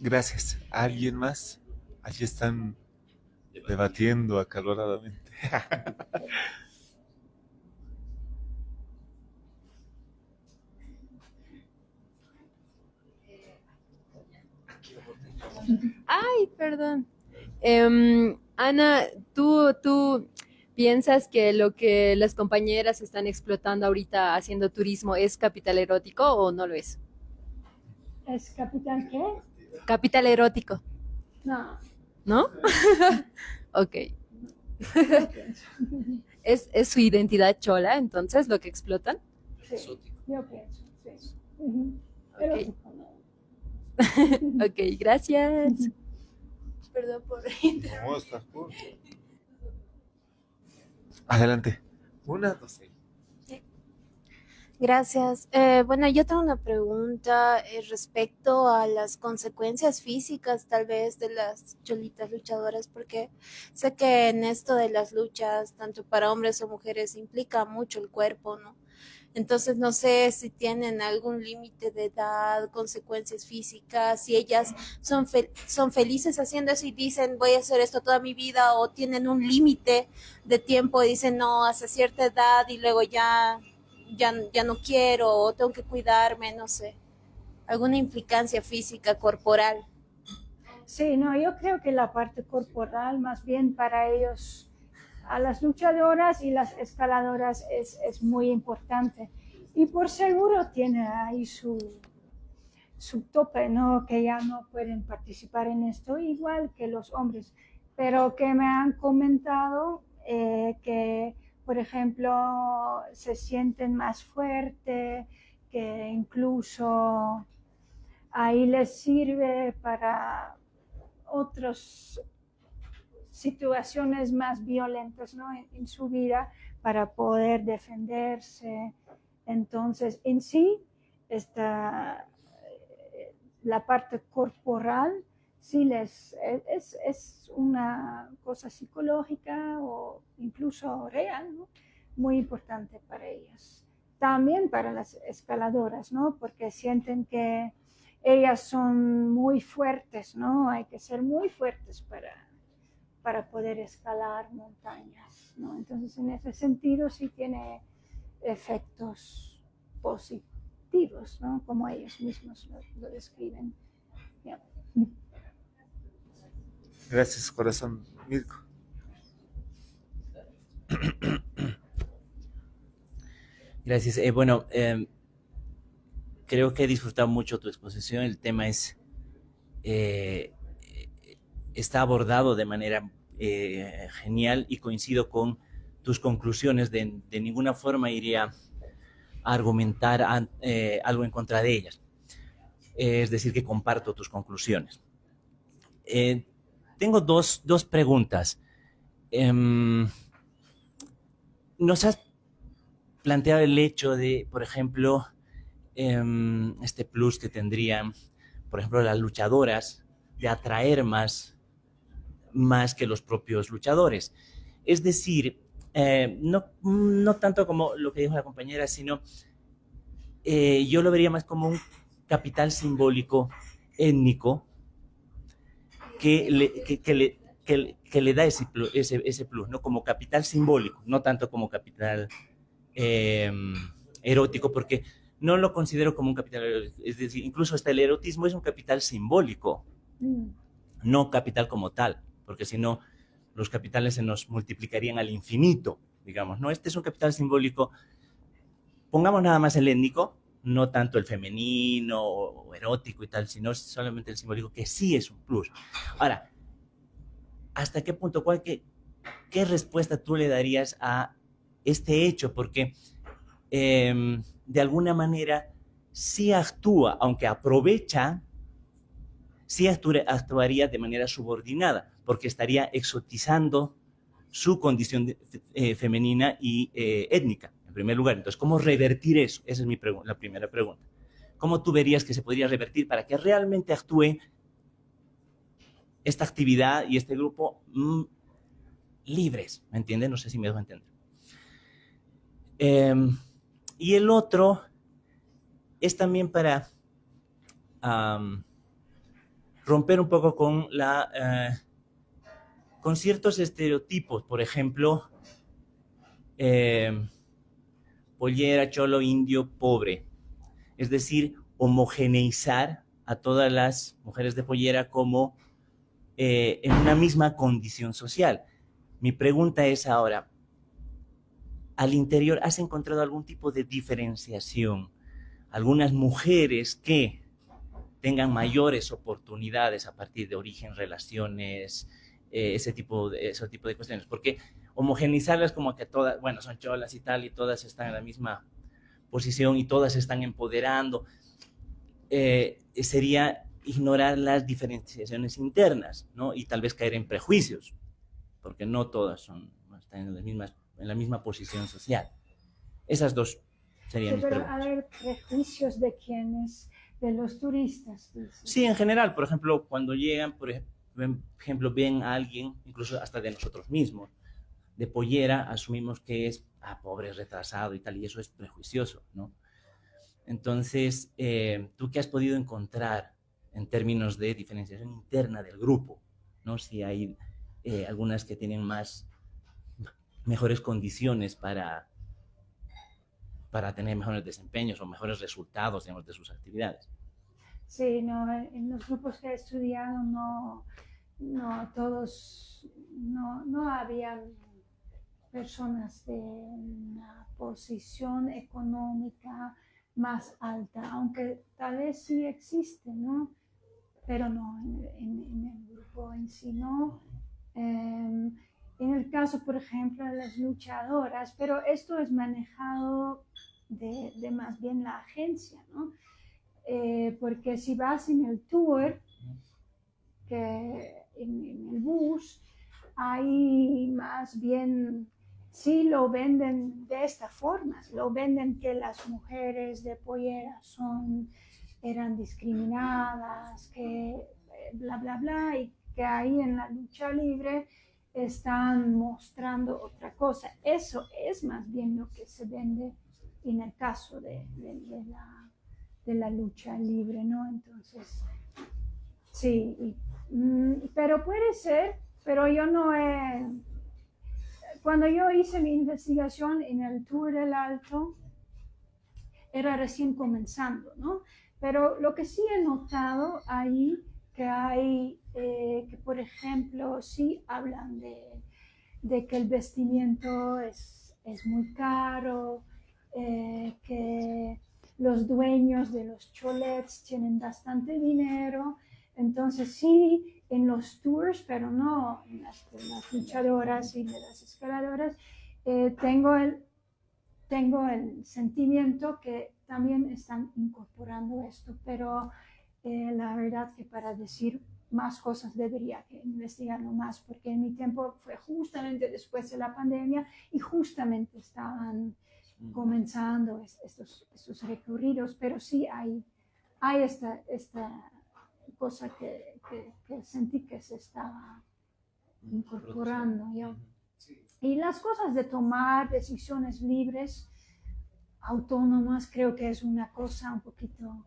Gracias. ¿Alguien más? Allí están debatiendo acaloradamente. Ay, perdón. Ana, ¿tú piensas que lo que las compañeras están explotando ahorita haciendo turismo es capital erótico o no lo es? ¿Es capital qué? Capital erótico, No, ¿no? Ok. no pienso. ¿Es su identidad chola entonces lo que explotan? Sí, yo pienso, sí. Pero Ok, no. ok, gracias. Perdón por No, está cool. Adelante. Una, dos, seis. Gracias. Bueno, yo tengo una pregunta respecto a las consecuencias físicas tal vez de las cholitas luchadoras, porque sé que en esto de las luchas, tanto para hombres o mujeres, implica mucho el cuerpo, ¿no? Entonces no sé si tienen algún límite de edad, consecuencias físicas, si ellas son felices haciendo eso y dicen voy a hacer esto toda mi vida, o tienen un límite de tiempo y dicen no, hasta cierta edad y luego ya no quiero o tengo que cuidarme, no sé, alguna implicancia física, corporal. Sí, no, yo creo que la parte corporal, más bien para ellos, a las luchadoras y las escaladoras es muy importante. Y por seguro tiene ahí su tope, ¿no? Que ya no pueden participar en esto, igual que los hombres. Pero que me han comentado que, por ejemplo, se sienten más fuertes, que incluso ahí les sirve para otras situaciones más violentas, ¿no? en su vida para poder defenderse. Entonces, en sí, esta, la parte corporal sí es una cosa psicológica o incluso real, ¿no? Muy importante para ellas. También para las escaladoras, ¿no? Porque sienten que ellas son muy fuertes, ¿no? Hay que ser muy fuertes para poder escalar montañas, ¿no? Entonces, en ese sentido sí tiene efectos positivos, ¿no? Como ellos mismos lo describen. Yeah. Gracias, corazón. Mirko. Gracias. Bueno, creo que he disfrutado mucho tu exposición. El tema está abordado de manera genial y coincido con tus conclusiones. De ninguna forma iría a argumentar algo en contra de ellas. Es decir, que comparto tus conclusiones. Tengo dos preguntas. Nos has planteado el hecho de, por ejemplo, este plus que tendrían, por ejemplo, las luchadoras, de atraer más que los propios luchadores. Es decir, no tanto como lo que dijo la compañera, sino yo lo vería más como un capital simbólico étnico que le da ese plus, ¿no? Como capital simbólico, no tanto como capital erótico, porque no lo considero como un capital erótico. Es decir, incluso hasta el erotismo es un capital simbólico, no capital como tal, porque si no, los capitales se nos multiplicarían al infinito, digamos, ¿no? Este es un capital simbólico, pongamos nada más el étnico, no tanto el femenino o erótico y tal, sino solamente el simbólico, que sí es un plus. Ahora, ¿hasta qué punto, qué respuesta tú le darías a este hecho? Porque de alguna manera sí actúa, aunque aprovecha, sí actuaría de manera subordinada, porque estaría exotizando su condición femenina y étnica, en primer lugar. Entonces, ¿cómo revertir eso? Esa es la primera pregunta. ¿Cómo tú verías que se podría revertir para que realmente actúe esta actividad y este grupo libres? ¿Me entiendes? No sé si me dejo entender. Y el otro es también para romper un poco con ciertos estereotipos. Por ejemplo, pollera, cholo, indio, pobre. Es decir, homogeneizar a todas las mujeres de pollera como en una misma condición social. Mi pregunta es ahora, al interior, ¿has encontrado algún tipo de diferenciación? Algunas mujeres que tengan mayores oportunidades a partir de origen, relaciones, ese tipo de cuestiones. Porque homogenizarlas como que todas, bueno, son cholas y tal, y todas están en la misma posición y todas se están empoderando, sería ignorar las diferenciaciones internas, ¿no? Y tal vez caer en prejuicios, porque no todas están en la misma posición social. Esas dos serían mis preguntas. A ver, prejuicios de quiénes, de los turistas. Dices. Sí, en general, por ejemplo, cuando llegan, por ejemplo, ven a alguien, incluso hasta de nosotros mismos, de pollera, asumimos que es pobre, retrasado y tal, y eso es prejuicioso, ¿no? Entonces, ¿tú qué has podido encontrar en términos de diferenciación interna del grupo? ¿No? Si hay algunas que tienen mejores condiciones para tener mejores desempeños o mejores resultados, digamos, de sus actividades. Sí, no, en los grupos que he estudiado no habían personas de una posición económica más alta, aunque tal vez sí existe, ¿no? Pero no, en el grupo en sí no. En el caso, por ejemplo, de las luchadoras, pero esto es manejado de más bien la agencia, ¿no? Porque si vas en el tour, que en el bus, ahí más bien sí lo venden de esta forma, lo venden que las mujeres de pollera eran discriminadas, que bla, bla, bla, y que ahí en la lucha libre están mostrando otra cosa. Eso es más bien lo que se vende en el caso de la lucha libre, ¿no? Entonces, sí, pero puede ser, pero yo no he... Cuando yo hice mi investigación en el Tour del Alto, era recién comenzando, ¿no? Pero lo que sí he notado ahí que hay, que por ejemplo, sí hablan de que el vestimiento es muy caro, que los dueños de los cholets tienen bastante dinero. Entonces sí, en los tours, pero no en las luchadoras y de las escaladoras, tengo el sentimiento que también están incorporando esto, pero la verdad que para decir más cosas debería que investigarlo más, porque en mi tiempo fue justamente después de la pandemia y justamente estaban comenzando estos recorridos, pero sí hay esta cosa que sentí que se estaba incorporando. ¿Ya? Y las cosas de tomar decisiones libres, autónomas, creo que es una cosa un poquito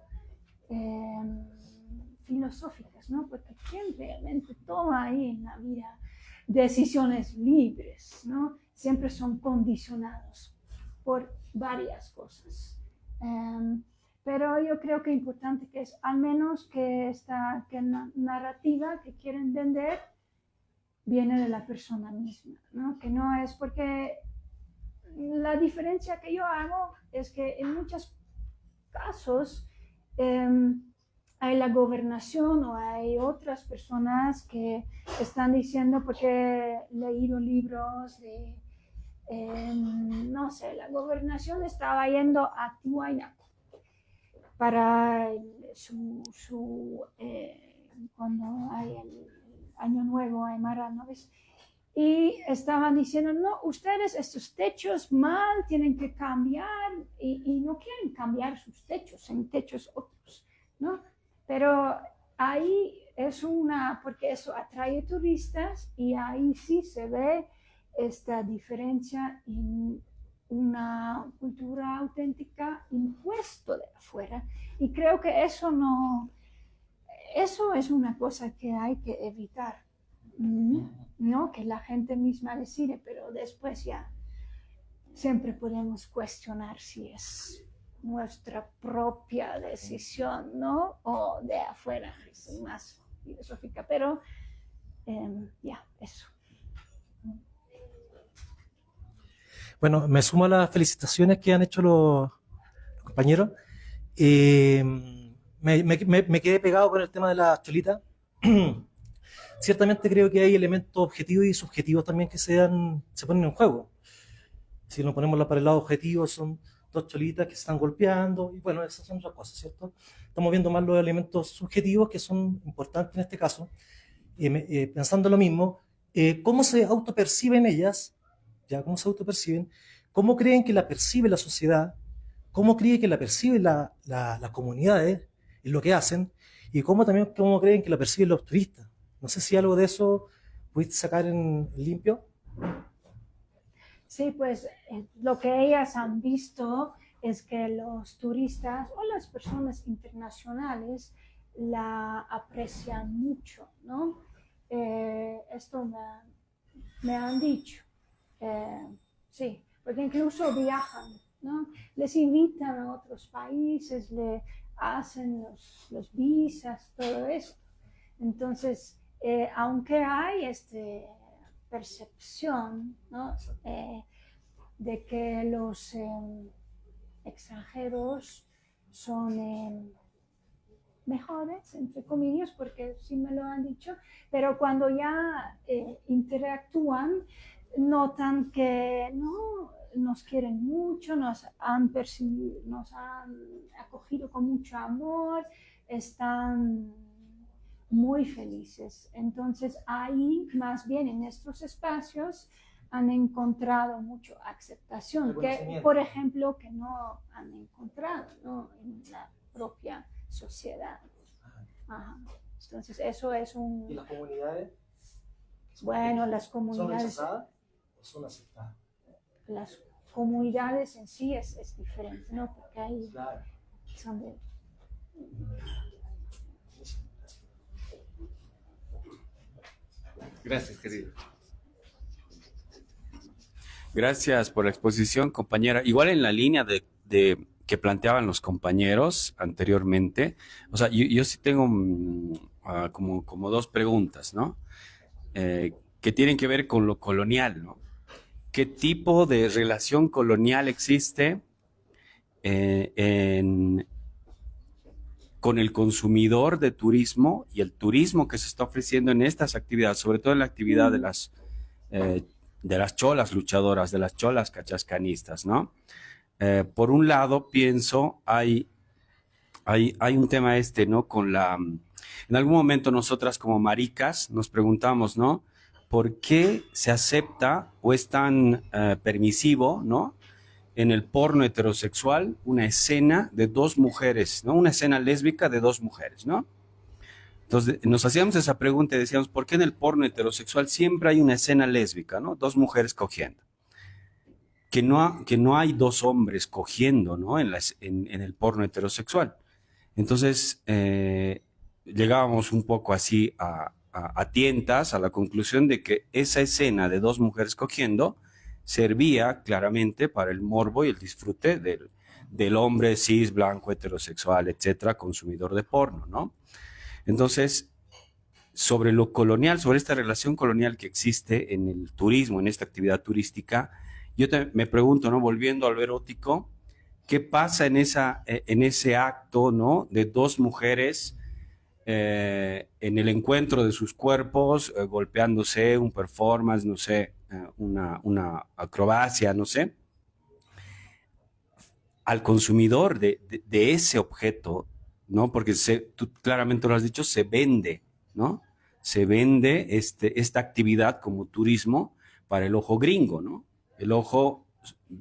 filosóficas, ¿no? Porque ¿quién realmente toma ahí en la vida decisiones libres, ¿no? Siempre son condicionados por varias cosas. Pero yo creo que importante que es al menos que esta narrativa que quieren vender viene de la persona misma, ¿no? Que no es porque la diferencia que yo hago es que en muchos casos hay la gobernación o hay otras personas que están diciendo, porque he leído libros de, no sé, la gobernación estaba yendo a Tiwanaku para cuando hay el Año Nuevo, Aymara, ¿no ves? Y estaban diciendo, no, ustedes estos techos mal tienen que cambiar y no quieren cambiar sus techos en techos otros, ¿no? Pero ahí es porque eso atrae turistas y ahí sí se ve esta diferencia en una cultura auténtica impuesto de afuera. Y creo que eso es una cosa que hay que evitar, ¿no? Que la gente misma decide, pero después ya siempre podemos cuestionar si es nuestra propia decisión, ¿no? O de afuera, es más filosófica, pero ya, eso. Bueno, me sumo a las felicitaciones que han hecho los compañeros. Me quedé pegado con el tema de la cholita. Ciertamente creo que hay elementos objetivos y subjetivos también que se ponen en juego. Si nos ponemos para el lado objetivo, son dos cholitas que se están golpeando, y bueno, esas son otras cosas, ¿cierto? Estamos viendo más los elementos subjetivos que son importantes en este caso. Pensando lo mismo, ¿cómo se autoperciben ellas? ¿Ya? ¿Cómo se autoperciben? ¿Cómo creen que la percibe la sociedad? ¿Cómo creen que la perciben las comunidades en lo que hacen? Y cómo creen que la perciben los turistas. No sé si algo de eso pudiste sacar en limpio. Sí, pues lo que ellas han visto es que los turistas o las personas internacionales la aprecian mucho, ¿no? Esto me han dicho. Sí, porque incluso viajan, ¿no? Les invitan a otros países, le hacen los visas, todo eso. Entonces, aunque hay esta percepción, ¿no? De que los extranjeros son mejores, entre comillas, porque sí me lo han dicho, pero cuando ya interactúan, notan que no nos quieren mucho, nos han acogido con mucho amor, están muy felices. Entonces ahí, más bien en estos espacios, han encontrado mucha aceptación, que por ejemplo que no han encontrado, ¿no? En la propia sociedad. Ajá. Entonces eso es ¿Y las comunidades? Bueno, las ¿Son comunidades... rechazadas o son aceptadas? Las comunidades en sí es diferente, ¿no? Porque ahí Claro. son de... Gracias, querido. Gracias por la exposición, compañera. Igual en la línea de que planteaban los compañeros anteriormente, o sea, yo sí tengo como dos preguntas, ¿no? Que tienen que ver con lo colonial, ¿no? ¿Qué tipo de relación colonial existe con el consumidor de turismo y el turismo que se está ofreciendo en estas actividades, sobre todo en la actividad de las cholas luchadoras, de las cholas cachascanistas, ¿no? Por un lado, pienso, hay un tema ¿no? En algún momento nosotras como maricas nos preguntamos, ¿no? ¿Por qué se acepta o es tan permisivo, ¿no? En el porno heterosexual, una escena de dos mujeres, ¿no? Una escena lésbica de dos mujeres, ¿no? Entonces nos hacíamos esa pregunta y decíamos, ¿por qué en el porno heterosexual siempre hay una escena lésbica, ¿no? Dos mujeres cogiendo. Que no hay dos hombres cogiendo, ¿no? En el porno heterosexual. Entonces, llegábamos un poco así a tientas a la conclusión de que esa escena de dos mujeres cogiendo servía claramente para el morbo y el disfrute del hombre cis, blanco, heterosexual, etcétera, consumidor de porno, ¿no? Entonces, sobre lo colonial, sobre esta relación colonial que existe en el turismo, en esta actividad turística, yo me pregunto, ¿no? Volviendo a lo erótico, ¿qué pasa en ese acto, ¿no? De dos mujeres en el encuentro de sus cuerpos, golpeándose, un performance, no sé, una acrobacia, no sé, al consumidor de ese objeto, ¿no? Porque tú claramente lo has dicho, se vende, ¿no? Se vende esta actividad como turismo para el ojo gringo, ¿no? El ojo,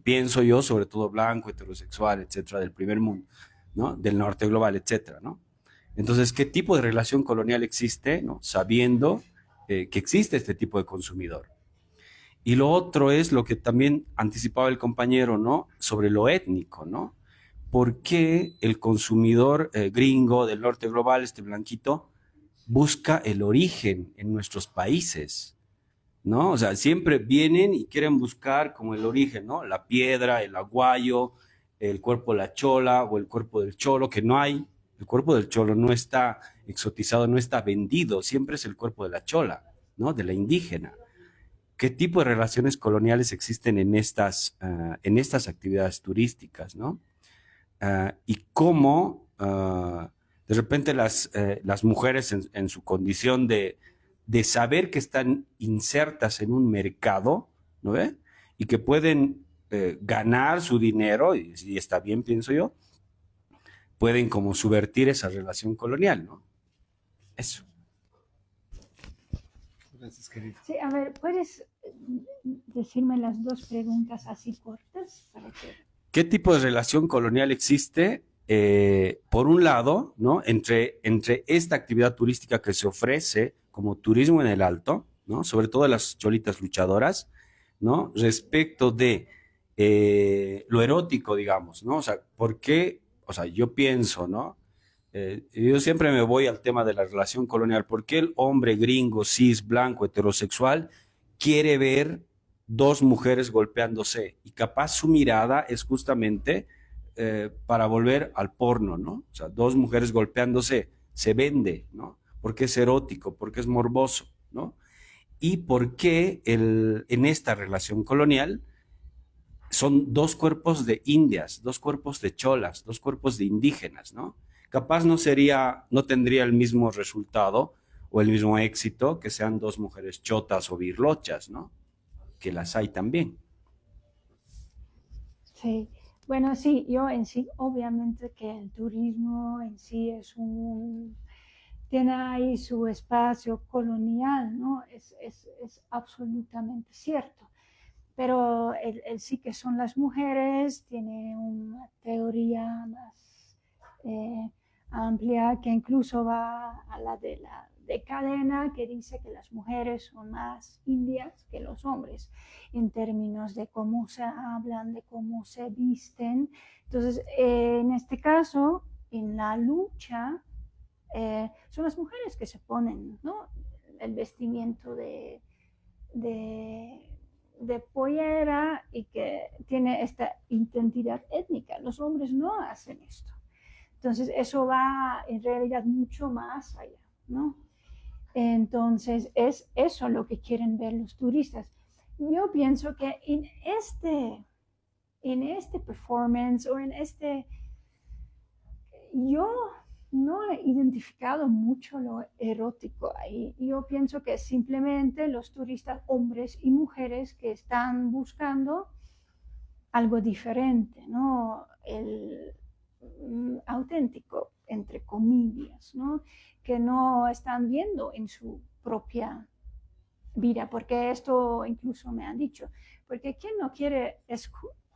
pienso yo, sobre todo blanco, heterosexual, etcétera, del primer mundo, ¿no? Del norte global, etcétera, ¿no? Entonces, ¿qué tipo de relación colonial existe, ¿no? Sabiendo que existe este tipo de consumidor? Y lo otro es lo que también anticipaba el compañero, ¿no? Sobre lo étnico, ¿no? ¿Por qué el consumidor gringo del norte global, este blanquito, busca el origen en nuestros países, ¿no? O sea, siempre vienen y quieren buscar como el origen, ¿no? La piedra, el aguayo, el cuerpo de la chola o el cuerpo del cholo, que no hay. El cuerpo del cholo no está exotizado, no está vendido, siempre es el cuerpo de la chola, ¿no? De la indígena. ¿Qué tipo de relaciones coloniales existen en estas actividades turísticas, ¿no? Y cómo de repente las mujeres en su condición de saber que están insertas en un mercado, ¿no ve? Y que pueden ganar su dinero, y está bien, pienso yo, pueden como subvertir esa relación colonial, ¿no? Eso. Gracias, querido. Sí, a ver, ¿puedes decirme las dos preguntas así cortas? ¿Qué tipo de relación colonial existe, por un lado, ¿no? entre esta actividad turística que se ofrece como turismo en el Alto, ¿no? Sobre todo las cholitas luchadoras, ¿no? Respecto de lo erótico, digamos, ¿no? O sea, ¿por qué? O sea, yo pienso, ¿no? Yo siempre me voy al tema de la relación colonial. ¿Por qué el hombre gringo, cis, blanco, heterosexual quiere ver dos mujeres golpeándose? Y capaz su mirada es justamente para volver al porno, ¿no? O sea, dos mujeres golpeándose se vende, ¿no? Porque es erótico, porque es morboso, ¿no? Y por qué en esta relación colonial son dos cuerpos de indias, dos cuerpos de cholas, dos cuerpos de indígenas, ¿no? Capaz no tendría el mismo resultado o el mismo éxito que sean dos mujeres chotas o birlochas, ¿no? Que las hay también. Sí, bueno, sí, yo en sí, obviamente que el turismo en sí tiene ahí su espacio colonial, ¿no? Es absolutamente cierto. Pero el sí que son las mujeres tiene una teoría más amplia que incluso va a la de Cadena, que dice que las mujeres son más indias que los hombres en términos de cómo se hablan, de cómo se visten. Entonces, en este caso, en la lucha, son las mujeres que se ponen, ¿no? El vestimiento de pollera y que tiene esta identidad étnica. Los hombres no hacen esto. Entonces eso va en realidad mucho más allá. ¿no? Entonces, es eso lo que quieren ver los turistas. Yo pienso que en este performance o yo no he identificado mucho lo erótico ahí. Yo pienso que simplemente los turistas, hombres y mujeres, que están buscando algo diferente, ¿no? El auténtico, entre comillas, ¿no? Que no están viendo en su propia vida, porque esto incluso me han dicho, porque ¿quién no quiere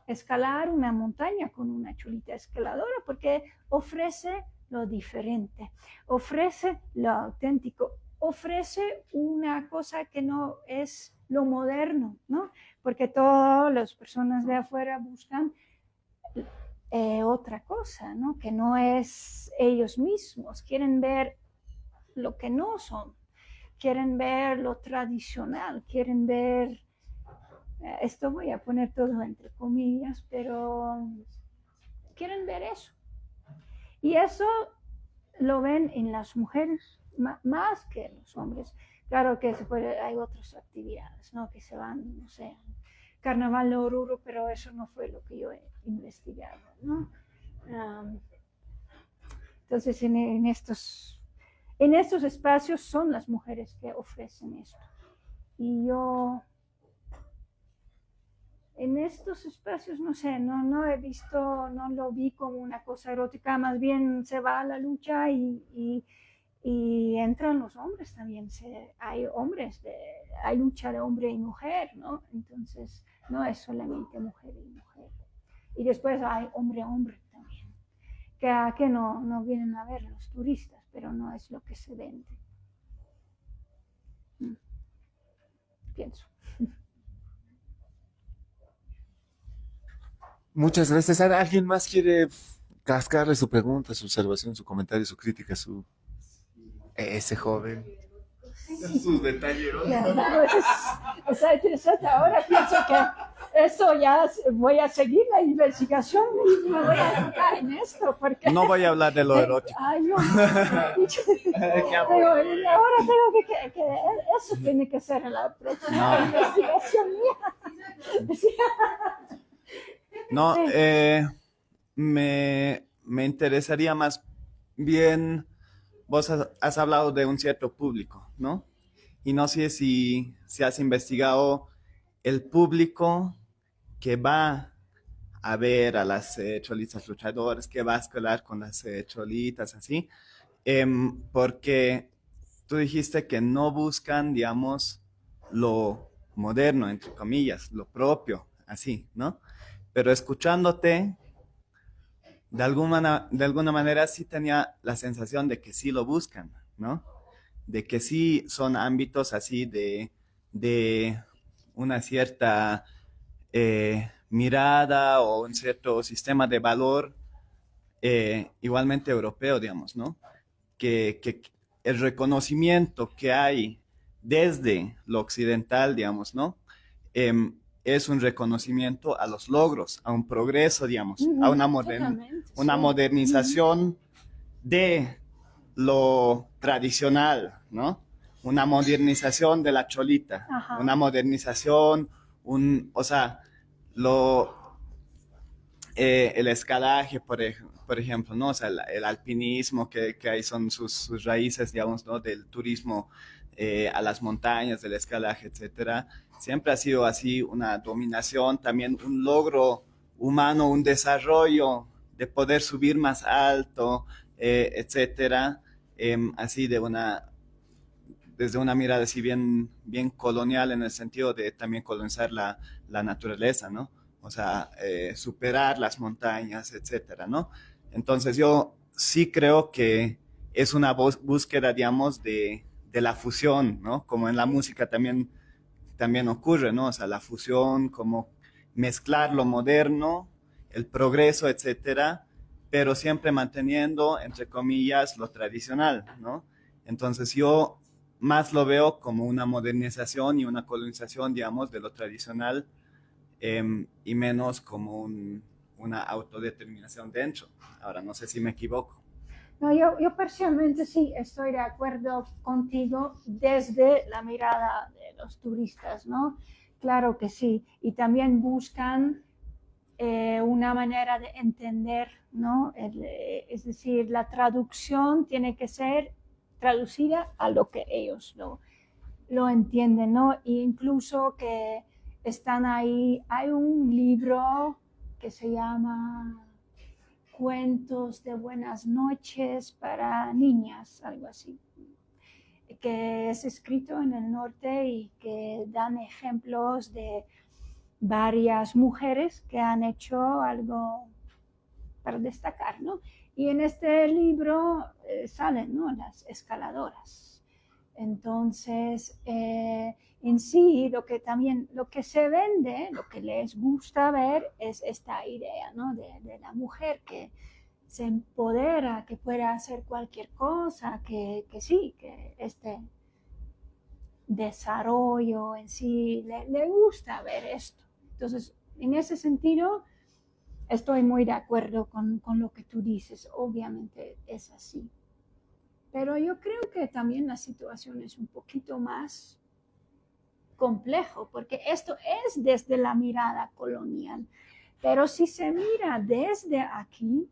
escalar una montaña con una chulita escaladora? Porque ofrece lo diferente, ofrece lo auténtico, ofrece una cosa que no es lo moderno, ¿no? Porque todas las personas de afuera buscan otra cosa, ¿no? Que no es ellos mismos, quieren ver lo que no son, quieren ver lo tradicional, quieren ver, esto voy a poner todo entre comillas, pero quieren ver eso. Y eso lo ven en las mujeres más que en los hombres. Claro que hay otras actividades, ¿no? Que se van, no sé, Carnaval de Oruro, pero eso no fue lo que yo he investigado, ¿no? Entonces, en estos espacios son las mujeres que ofrecen esto. Y yo, en estos espacios, no sé, no he visto, no lo vi como una cosa erótica, más bien se va a la lucha y entran los hombres también. Hay hay lucha de hombre y mujer, ¿no? Entonces, no es solamente mujer y mujer. Y después hay hombre-hombre también, que no vienen a ver los turistas, pero no es lo que se vende. Pienso. Muchas gracias, Ana. ¿Alguien más quiere cascarle su pregunta, su observación, su comentario, su crítica, ese joven? Sus detalles. O sea, interesante. Ahora pienso que esto ya voy a seguir la investigación y me voy a enfocar en esto. Porque, No voy a hablar de lo erótico. Ay, no. Ahora tengo que eso tiene que ser la próxima investigación mía. No, me interesaría más bien, vos has hablado de un cierto público, ¿no? Y no sé si has investigado el público que va a ver a las cholitas luchadoras, que va a escalar con las cholitas, así, porque tú dijiste que no buscan, digamos, lo moderno, entre comillas, lo propio, así, ¿no? Pero escuchándote, de alguna manera sí tenía la sensación de que sí lo buscan, ¿no? De que sí son ámbitos así de una cierta mirada o un cierto sistema de valor igualmente europeo, digamos, ¿no? Que el reconocimiento que hay desde lo occidental, digamos, ¿no? Es un reconocimiento a los logros, a un progreso, digamos, a una modernización de lo tradicional, ¿no? Una modernización de la cholita, una modernización, o sea, el escalaje, por ejemplo, ¿no? O sea, el alpinismo que ahí son sus raíces, digamos, ¿no? Del turismo a las montañas, del escalaje, etcétera. Siempre ha sido así una dominación, también un logro humano, un desarrollo de poder subir más alto, etcétera, así desde una mirada así bien colonial en el sentido de también colonizar la naturaleza, ¿no? O sea, superar las montañas, etcétera, ¿no? Entonces yo sí creo que es una búsqueda, digamos, de la fusión, ¿no? Como en la música también ocurre, ¿no? O sea, la fusión, como mezclar lo moderno, el progreso, etcétera, pero siempre manteniendo, entre comillas, lo tradicional, ¿no? Entonces yo más lo veo como una modernización y una colonización, digamos, de lo tradicional y menos como una autodeterminación dentro. Ahora, no sé si me equivoco. No, yo personalmente sí estoy de acuerdo contigo desde la mirada de los turistas, ¿no? Claro que sí. Y también buscan una manera de entender, ¿no? Es decir, la traducción tiene que ser traducida a lo que ellos lo entienden, ¿no? E incluso que están ahí, hay un libro que se llama Cuentos de Buenas Noches para Niñas, algo así, que es escrito en el norte y que dan ejemplos de varias mujeres que han hecho algo para destacar, ¿no? Y en este libro salen, ¿no?, las escaladoras. Entonces, en sí, lo que se vende, lo que les gusta ver es esta idea, ¿no?, de la mujer que se empodera, que puede hacer cualquier cosa, que sí, que este desarrollo en sí, le gusta ver esto. Entonces, en ese sentido, estoy muy de acuerdo con lo que tú dices. Obviamente es así. Pero yo creo que también la situación es un poquito más complejo, porque esto es desde la mirada colonial. Pero si se mira desde aquí,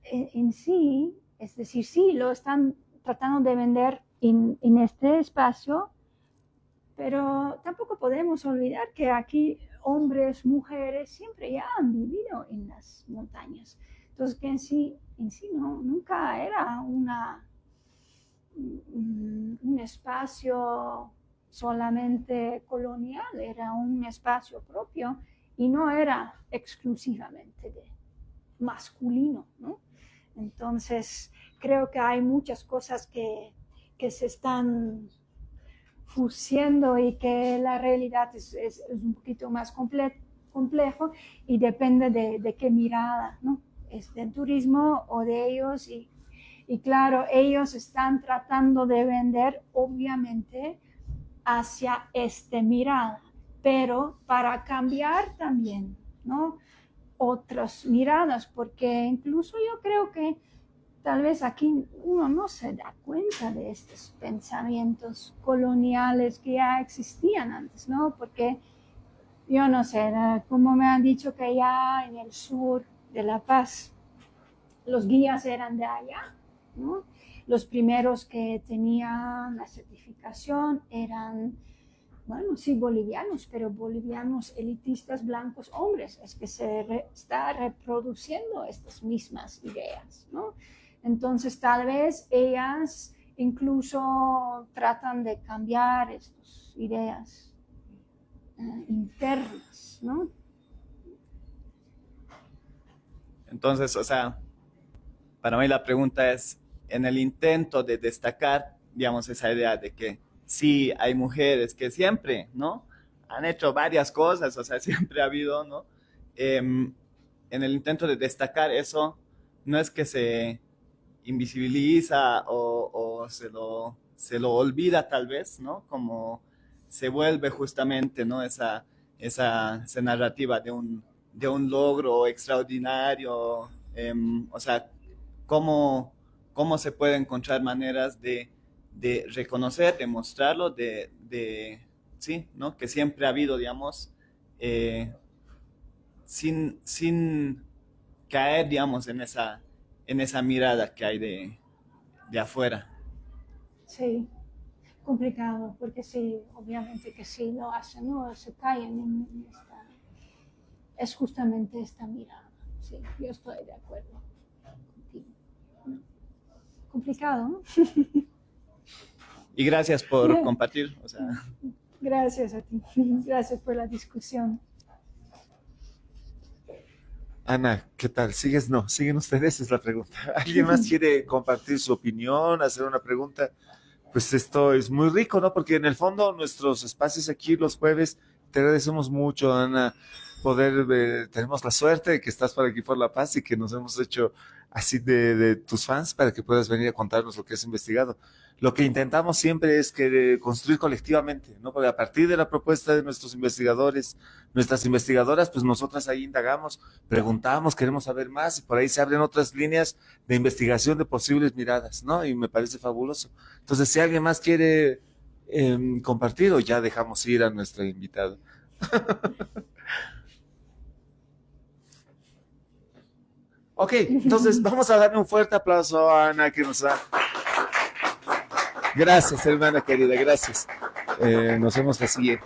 en sí, es decir, sí, lo están tratando de vender en este espacio, pero tampoco podemos olvidar que aquí hombres, mujeres, siempre ya han vivido en las montañas. Entonces, que en sí no, nunca era un espacio solamente colonial, era un espacio propio y no era exclusivamente de masculino, ¿no? Entonces, creo que hay muchas cosas que se están fusiendo y que la realidad es un poquito más complejo y depende de qué mirada, ¿no? Es del turismo o de ellos y claro, ellos están tratando de vender obviamente hacia esta mirada, pero para cambiar también, ¿no?, otras miradas, porque incluso yo creo que tal vez aquí uno no se da cuenta de estos pensamientos coloniales que ya existían antes, ¿no? Porque yo no sé, como me han dicho que ya en el sur de La Paz los guías eran de allá, ¿no? Los primeros que tenían la certificación eran, bueno, sí, bolivianos, pero bolivianos elitistas, blancos, hombres. Es que está reproduciendo estas mismas ideas, ¿no? Entonces, tal vez ellas incluso tratan de cambiar estas ideas internas, ¿no? Entonces, o sea, para mí la pregunta es, en el intento de destacar, digamos, esa idea de que sí hay mujeres que siempre, ¿no?, han hecho varias cosas, o sea, siempre ha habido, ¿no? En el intento de destacar eso, no es que se invisibiliza o se lo olvida tal vez, ¿no? Como se vuelve justamente, ¿no?, esa narrativa de un logro extraordinario, o sea, cómo se puede encontrar maneras de reconocer, de mostrarlo, sí, ¿no?, que siempre ha habido, digamos, sin caer, digamos, en esa mirada que hay de afuera. Sí, complicado, porque sí, obviamente que sí lo hacen, ¿no? Se caen en esta... Es justamente esta mirada, sí, yo estoy de acuerdo contigo. Complicado, ¿no? Y gracias por compartir, o sea. Gracias a ti, gracias por la discusión. Ana, ¿qué tal? ¿Sigues? No, siguen ustedes, es la pregunta. ¿Alguien más quiere compartir su opinión, hacer una pregunta? Pues esto es muy rico, ¿no? Porque en el fondo nuestros espacios aquí los jueves, te agradecemos mucho, Ana, poder, tenemos la suerte de que estás por aquí por La Paz y que nos hemos hecho así de tus fans para que puedas venir a contarnos lo que has investigado. Lo que intentamos siempre es que construir colectivamente, ¿no? Porque a partir de la propuesta de nuestros investigadores, nuestras investigadoras, pues nosotras ahí indagamos, preguntamos, queremos saber más y por ahí se abren otras líneas de investigación de posibles miradas, ¿no? Y me parece fabuloso. Entonces, si alguien más quiere compartir o ya dejamos ir a nuestra invitada. Ok, entonces vamos a darle un fuerte aplauso a Ana que nos ha... Gracias, hermana querida, gracias. Nos vemos la siguiente.